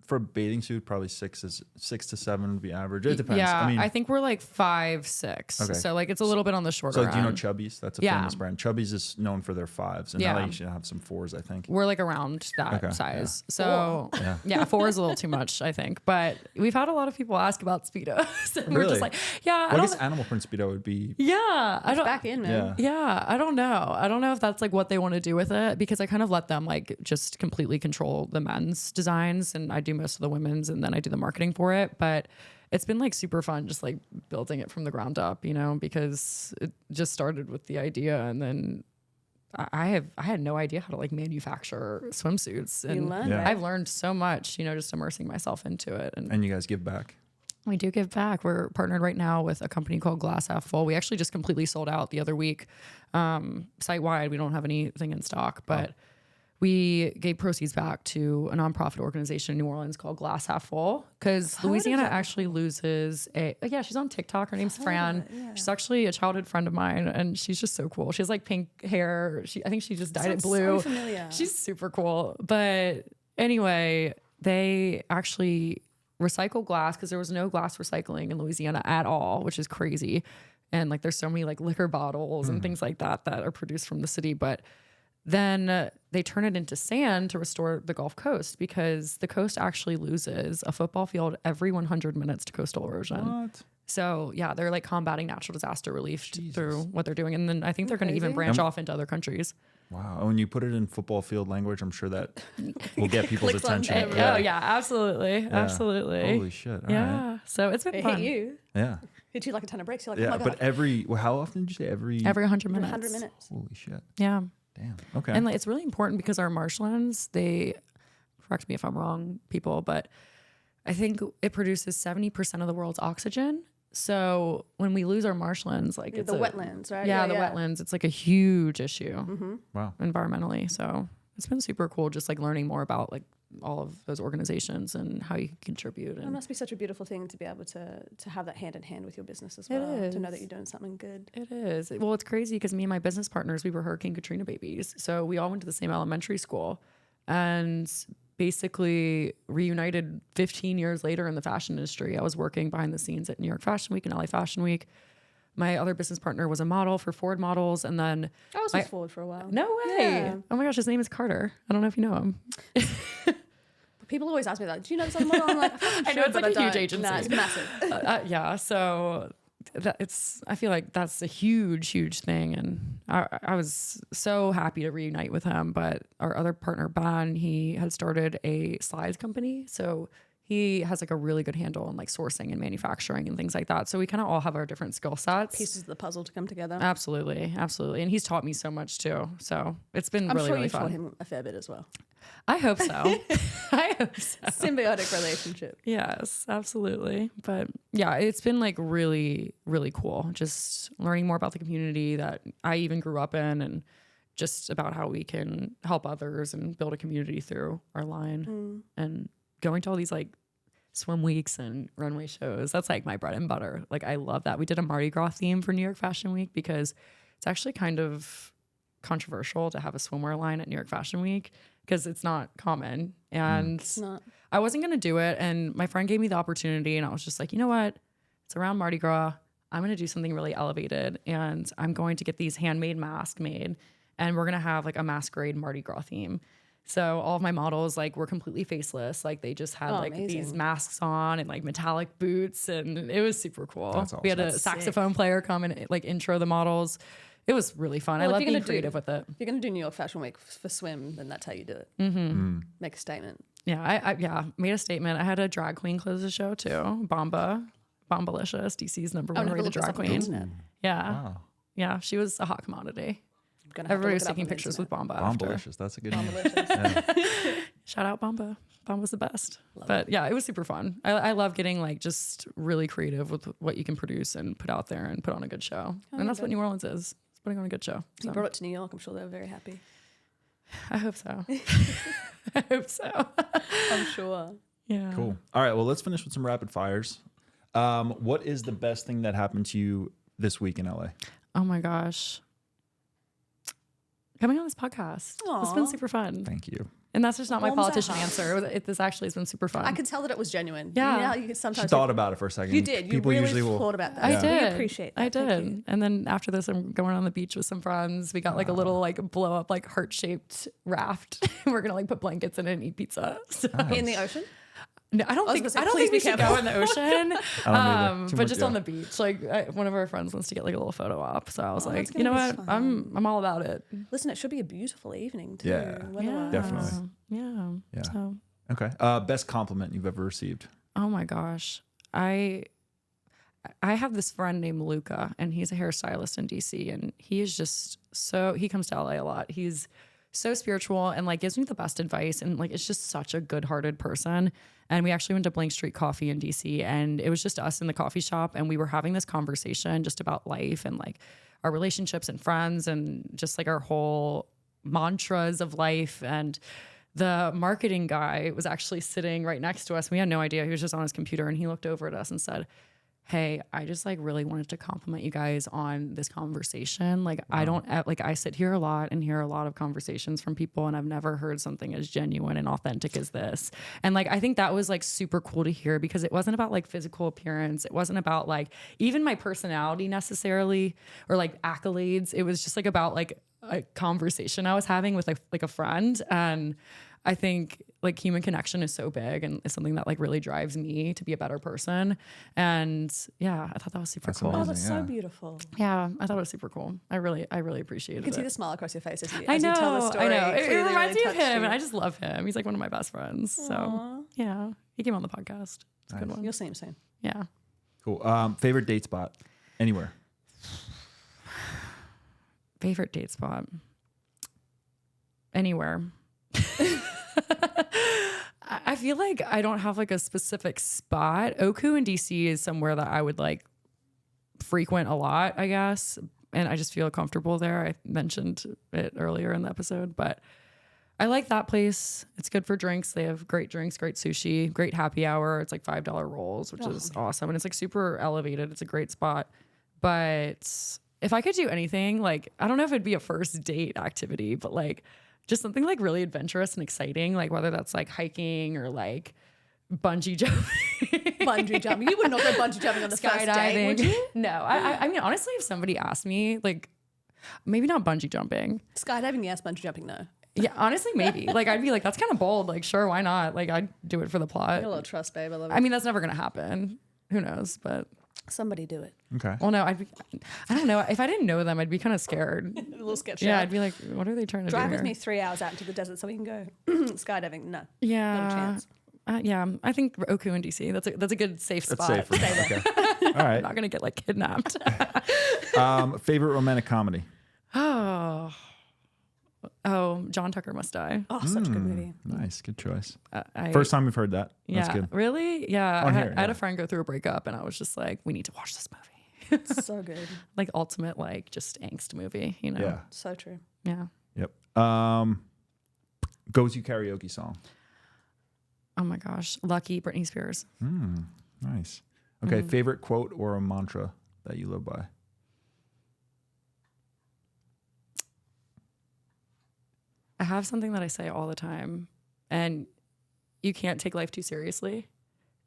for a bathing suit, probably 6 to 7 would be average. It depends. Yeah, I mean, I think we're like 5, 6. Okay. So like it's a little bit on the shorter so like, do you know end. Chubbies? That's a Yeah. famous brand. Chubbies is known for their 5s, and Yeah. now they should have some 4s, I think. We're like around that Okay, size. So Yeah. yeah, 4 is a little too much, I think. But we've had a lot of people ask about Speedos. And we're Really? just like, yeah, Well, I I guess don't, animal print Speedo would be. yeah, I don't, Back in, man. Yeah. yeah, I don't know. I don't know if that's like what they want to do with it, because I kind of let them like just completely control the men's designs, and I do most of the women's, and then I do the marketing for it. But it's been like super fun just like building it from the ground up, because it just started with the idea, and then I had no idea how to like manufacture swimsuits, You and learn, Yeah. right? I've learned so much, just immersing myself into it. And you guys give back. We do give back. We're partnered right now with a company called Glass Half Full. We actually just completely sold out the other week, site wide. We don't have anything in stock, but we gave proceeds back to a nonprofit organization in New Orleans called Glass Half Full, because Louisiana actually loses yeah, she's on TikTok. Her name's Fran. She's actually a childhood friend of mine, and she's just so cool. She has like pink hair. I think she just dyed it Sounds blue. so familiar. She's super cool. But anyway, they actually recycle glass, because there was no glass recycling in Louisiana at all, which is crazy. And like there's so many like liquor bottles and things like that that are produced from the city. But then they turn it into sand to restore the Gulf Coast, because the coast actually loses a football field every 100 minutes to coastal erosion. What? So yeah, they're like combating natural disaster relief through what they're doing. And then I think they're going to even Crazy. branch off into other countries. Wow. And when you put it in football field language, I'm sure that will get people's Clicks on attention. camera. Oh yeah, absolutely. Yeah. Absolutely. Holy shit. All yeah. right. So it's been It fun. hit you. Yeah. Hit you like a ton of bricks. You're like, Yeah. oh my God. But how often did you say every 100 minutes. 100 minutes. Holy shit. Yeah. Damn. Okay. And like, it's really important because our marshlands, they, correct me if I'm wrong, people, but I think it produces 70% of the world's oxygen. So when we lose our marshlands, like The it's wetlands, right? Yeah, the wetlands. It's like a huge issue Wow. environmentally. So it's been super cool just like learning more about like all of those organizations and how you can contribute. It And must be such a beautiful thing to be able to have that hand in hand with your business as well. To know that is. you're doing something good. it is. Well, it's crazy because me and my business partners, we were Hurricane Katrina babies. So we all went to the same elementary school. And basically reunited 15 years later in the fashion industry. I was working behind the scenes at New York Fashion Week and LA Fashion Week. My other business partner was a model for Ford Models. And then I was with Ford for a while. no way. Yeah. Oh my gosh, his name is Carter. I don't know if you know him. People always ask me that. Do you know this other model? I'm like, I know it's like a huge agency. Nah, it's massive. Yeah. So I feel like that's a huge, huge thing. And I was so happy to reunite with him. But our other partner, Ben, he had started a slides company. So he has like a really good handle on like sourcing and manufacturing and things like that. So we kind of all have our different skill sets. Pieces of the puzzle to come together. Absolutely. Absolutely. And he's taught me so much too. So it's been I'm really, sure really you've taught fun. him a fair bit as well. I hope so. I hope so. Symbiotic relationship. Yes, absolutely. But yeah, it's been like really, really cool. Just learning more about the community that I even grew up in and just about how we can help others and build a community through our line and going to all these like swim weeks and runway shows. That's like my bread and butter. Like I love that. We did a Mardi Gras theme for New York Fashion Week because it's actually kind of controversial to have a swimwear line at New York Fashion Week because it's not common. And It's not. I wasn't going to do it. And my friend gave me the opportunity and I was just like, you know what? It's around Mardi Gras. I'm going to do something really elevated and I'm going to get these handmade masks made and we're going to have like a masquerade Mardi Gras theme. So all of my models like were completely faceless. Like they just had like these amazing. masks on and like metallic boots and it was super cool. That's awesome. We had a That's saxophone player come and like intro the models. It was really fun. Well, I if love you're being gonna do- creative with it. If you're going to do New York Fashion Week for swim, then that's how you do it. Make a statement. Yeah, I made a statement. I had a drag queen close the show too. Bombalicious, DC's number one never rated looked this drag up on the queen. internet. Yeah. Wow. Yeah, she was a hot commodity. I'm gonna have to Everybody look was it up taking on the pictures internet. with Bomba after. Bombalicious. That's a good name. Bombalicious. Shout out Bomba. Bomba's the best. But yeah, it was super fun. I love getting like just really creative with what you can produce and put out there and put on a good show. And that's what New Orleans is. It's putting on a good show. You So brought it to New York. I'm sure they were very happy. I hope so. I hope so. I'm sure. Yeah. Cool. All right. Well, let's finish with some rapid fires. What is the best thing that happened to you this week in LA? Oh my gosh. Coming on this podcast. It's been Aw. super fun. Thank you. And that's just not my Warms our politician hearts. answer. This actually has been super fun. I could tell that it was genuine. Yeah. You know how you She sometimes thought about it for a second. you did. You People really usually will. thought about that. I Yeah. did. We appreciate that. I Thank did. you. And then after this, I'm going on the beach with some friends. We got like a little like blow up like heart shaped raft. We're gonna like put blankets in it and eat pizza. So, In the ocean? no, I don't was think gonna say, I don't please think we be should go in the ocean. either. Too But much, just yeah. on the beach. Like one of our friends wants to get like a little photo op. So I was Oh, that's like, you know gonna what? be fun. I'm all about it. Listen, it should be a beautiful evening too. Yeah. Weather-wise. Definitely. Yeah. Yeah. So Okay. Best compliment you've ever received? oh my gosh. I have this friend named Luca and he's a hairstylist in DC and he is just he comes to LA a lot. He's so spiritual and like gives me the best advice and like it's just such a good-hearted person. And we actually went to Blank Street Coffee in DC and it was just us in the coffee shop and we were having this conversation just about life and like our relationships and friends and just like our whole mantras of life. And the marketing guy was actually sitting right next to us. We had no idea. He was just on his computer and he looked over at us and said, hey, I just like really wanted to compliment you guys on this conversation. Like I don't like I sit here a lot and hear a lot of conversations from people and I've never heard something as genuine and authentic as this. And like I think that was like super cool to hear because it wasn't about like physical appearance. It wasn't about like even my personality necessarily or like accolades. It was just like about like a conversation I was having with like a friend. And I think like human connection is so big and it's something that like really drives me to be a better person. And yeah, I thought that was super That's cool. Oh, amazing. that's Yeah. so beautiful. Yeah, I thought it was super cool. I really appreciated You can see it. the smile across your face as you, I as know, you tell the story. I know. It Clearly reminds me of touched him, you. and I just love him. He's like one of my best friends. So Aw. yeah, he came on the podcast. It's a good Nice. one. You'll see him soon. Yeah. Cool. Favorite date spot? Anywhere. Favorite date spot? Anywhere. I feel like I don't have like a specific spot. Oku in DC is somewhere that I would like frequent a lot, I guess. And I just feel comfortable there. I mentioned it earlier in the episode, but I like that place. It's good for drinks. They have great drinks, great sushi, great happy hour. It's like $5 rolls, which is awesome. And it's like super elevated. It's a great spot. But if I could do anything, like, I don't know if it'd be a first date activity, but like just something like really adventurous and exciting, like whether that's like hiking or like bungee jumping. Bungee jumping. You would not go bungee jumping on the first date, would you? No, I mean, honestly, if somebody asked me, like, maybe not bungee jumping. Skydiving, yes. Bungee jumping, no. Yeah, honestly, maybe. Like, I'd be like, that's kind of bold. Like, sure, why not? Like, I'd do it for the plot. A little trust, babe. I love it. I mean, that's never gonna happen. Who knows? But Somebody do it. Okay. well, no, I don't know. If I didn't know them, I'd be kind of scared. A little sketchy. Yeah, I'd be like, what are they trying to Drive do with here? me 3 hours out into the desert so we can go skydiving. No. Yeah, Not a chance. Yeah, I think Oku in DC. That's a good safe That's spot. safe. Okay. All right. I'm not gonna get like kidnapped. Favorite romantic comedy? Oh, John Tucker Must Die. Oh, such a good movie. Nice. Good choice. I, First time we've heard that. yeah, That's good. really? Yeah, On I here, had yeah. a friend go through a breakup, and I was just like, we need to watch this movie. So good. Like ultimate, like just angst movie. You know? Yeah. So true. Yeah. Yep. Go-to karaoke song. Oh my gosh, Lucky, Britney Spears. Nice. Okay. Favorite quote or a mantra that you live by? I have something that I say all the time, and you can't take life too seriously.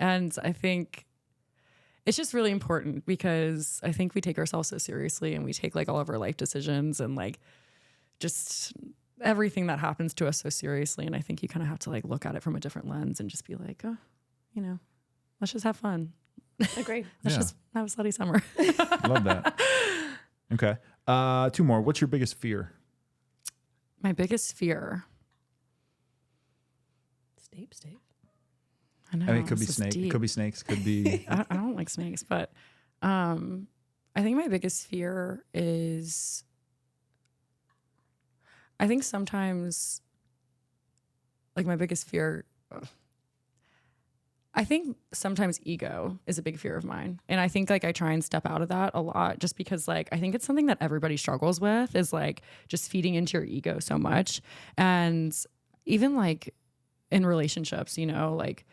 And I think it's just really important because I think we take ourselves so seriously and we take like all of our life decisions and like just everything that happens to us so seriously. And I think you kind of have to like look at it from a different lens and just be like, oh, you know, let's just have fun. Agree. Let's Yeah. just have a slutty summer. Love that. Okay. Two more. What's your biggest fear? My biggest fear. Steep. I know. I mean, it could be this is snake. It deep. could be snakes. Could be. I don't like snakes, but I think my biggest fear is I think sometimes like my biggest fear I think sometimes ego is a big fear of mine. And I think like I try and step out of that a lot just because like I think it's something that everybody struggles with is like just feeding into your ego so much. And even like in relationships, you know, like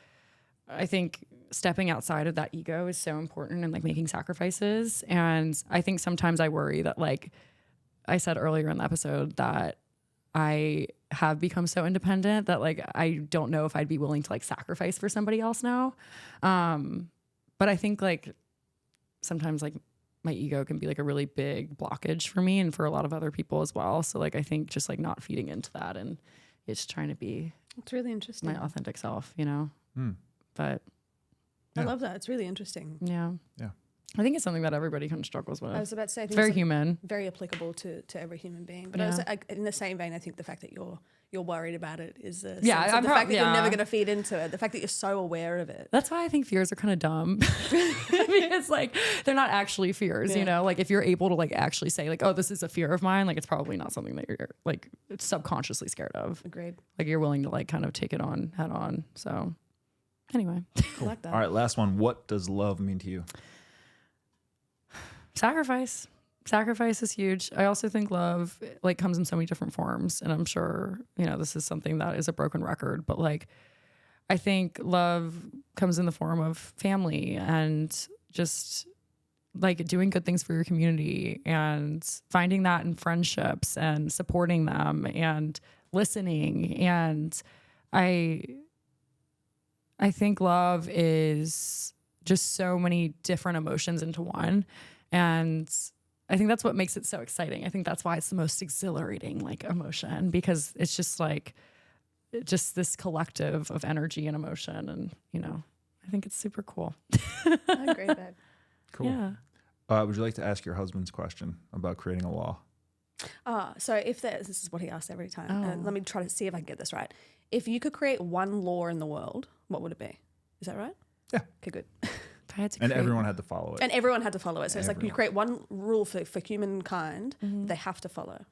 I think stepping outside of that ego is so important and like making sacrifices. And I think sometimes I worry that like I said earlier in the episode that I have become so independent that like I don't know if I'd be willing to like sacrifice for somebody else now. But I think like sometimes like my ego can be like a really big blockage for me and for a lot of other people as well. So like I think just like not feeding into that and it's trying to be It's really interesting. my authentic self, you know. But I love that. It's really interesting. yeah. Yeah. I think it's something that everybody kind of struggles with. I was about to say, I think It's very it's human. very applicable to every human being. But Yeah. I was in the same vein, I think the fact that you're worried about it is the Yeah, sense of I'm the fact that you're yeah. never going to feed into it. The fact that you're so aware of it. That's why I think fears are kind of dumb. Because like they're not actually fears, you know? Like if you're able to like actually say like, oh, this is a fear of mine, like it's probably not something that you're like subconsciously scared of. Agreed. Like you're willing to like kind of take it on head on. So anyway, I like that. All right. Last one. What does love mean to you? sacrifice is huge. I also think love like comes in so many different forms. And I'm sure, you know, this is something that is a broken record, but like, I think love comes in the form of family and just like doing good things for your community and finding that in friendships and supporting them and listening. And I think love is just so many different emotions into one. And I think that's what makes it so exciting. I think that's why it's the most exhilarating like emotion because it's just like just this collective of energy and emotion. And, you know, I think it's super cool. I agree, babe. Cool. Yeah. Would you like to ask your husband's question about creating a law? So if this is what he asks every time. Oh. Let me try to see if I can get this right. If you could create one law in the world, what would it be? Is that right? Yeah. Okay, good. If I had to And create- everyone had to follow it. And everyone had to follow it. So it's like you Everyone. create one rule for humankind they have to follow.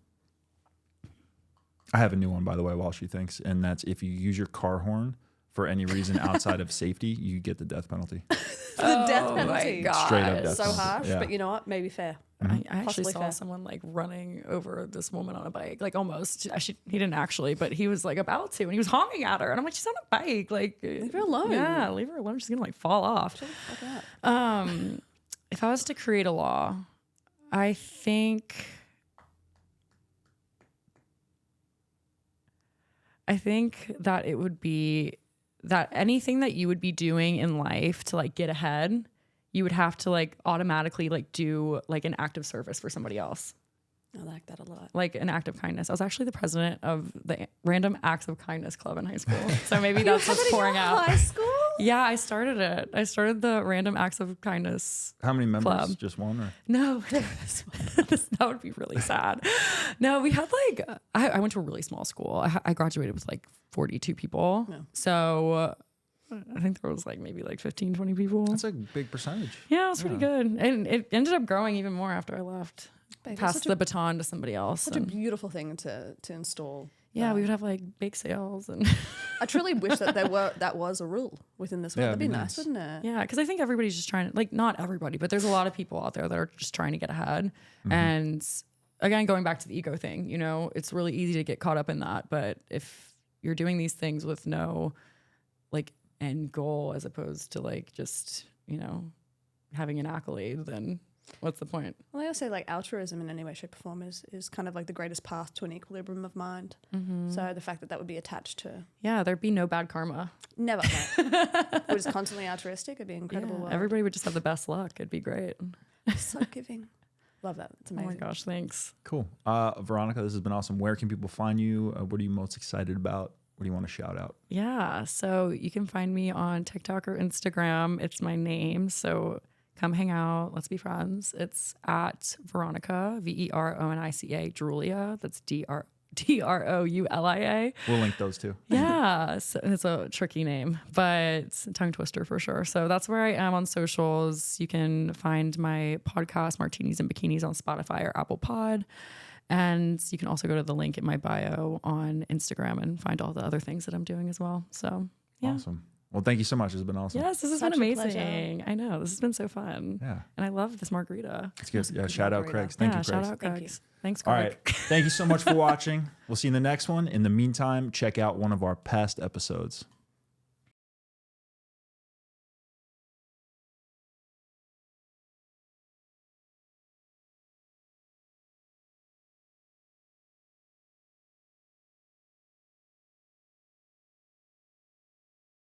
I have a new one, by the way, while she thinks, and that's if you use your car horn for any reason outside of safety, you get the death penalty. The death penalty. Straight up death So penalty. harsh, Yeah. but you know what? Maybe fair. I actually Possibly saw fair. someone like running over this woman on a bike, like almost. He didn't actually, but he was like about to, and he was honking at her, and I'm like, she's on a bike, like leave her alone. Yeah, leave her alone. She's gonna like fall off. If I was to create a law, I think I think that it would be that anything that you would be doing in life to like get ahead, you would have to like automatically like do like an act of service for somebody else. I like that a lot. Like an act of kindness. I was actually the president of the Random Acts of Kindness Club in high school. So maybe that's what's pouring out. High school? Yeah, I started it. I started the Random Acts of Kindness. How many members? Club. Just one? Or? No, that would be really sad. No, we had like, I went to a really small school. I graduated with like 42 people. Yeah. So I think there was like maybe like 15, 20 people. That's a big percentage. Yeah, it was pretty good. And it ended up growing even more after I left. Babe, Passed the baton to somebody else. Such a beautiful thing to install. Yeah, we would have like bake sales and I truly wish that that was a rule within this world. Yeah, That'd be it'd be nice, nice. wouldn't it? yeah, because I think everybody's just trying to, like, not everybody, but there's a lot of people out there that are just trying to get ahead. And again, going back to the ego thing, you know, it's really easy to get caught up in that. But if you're doing these things with no like end goal, as opposed to like just, you know, having an accolade, then what's the point? Well, I also say like altruism in any way, shape, or form is kind of like the greatest path to an equilibrium of mind. So the fact that that would be attached to Yeah, there'd be no bad karma. never, mate. We're just constantly altruistic. It'd be an incredible. Yeah, world. everybody would just have the best luck. It'd be great. So giving. Love that. It's Oh amazing. my gosh, thanks. Cool. Veronica, this has been awesome. Where can people find you? What are you most excited about? What do you want to shout out? Yeah, so you can find me on TikTok or Instagram. It's my name, so come hang out. Let's be friends. It's at Veronica, Veronica Droulia. That's Droulia. We'll link those too. Yeah, so it's a tricky name, but it's a tongue twister for sure. So that's where I am on socials. You can find my podcast, Martinis and Bikinis, on Spotify or Apple Pod. And you can also go to the link in my bio on Instagram and find all the other things that I'm doing as well. So, yeah. Awesome. Well, thank you so much. It's been awesome. Yes, this has Such been a pleasure. amazing. I know. This has been so fun. Yeah. And I love this margarita. It's good. Yeah. good Shout out margarita. Craig's. Thank yeah, you, shout Craig's. out Thank you. Craig's. Thanks, All Craig. right. Thank you so much for watching. We'll see you in the next one. In the meantime, check out one of our past episodes.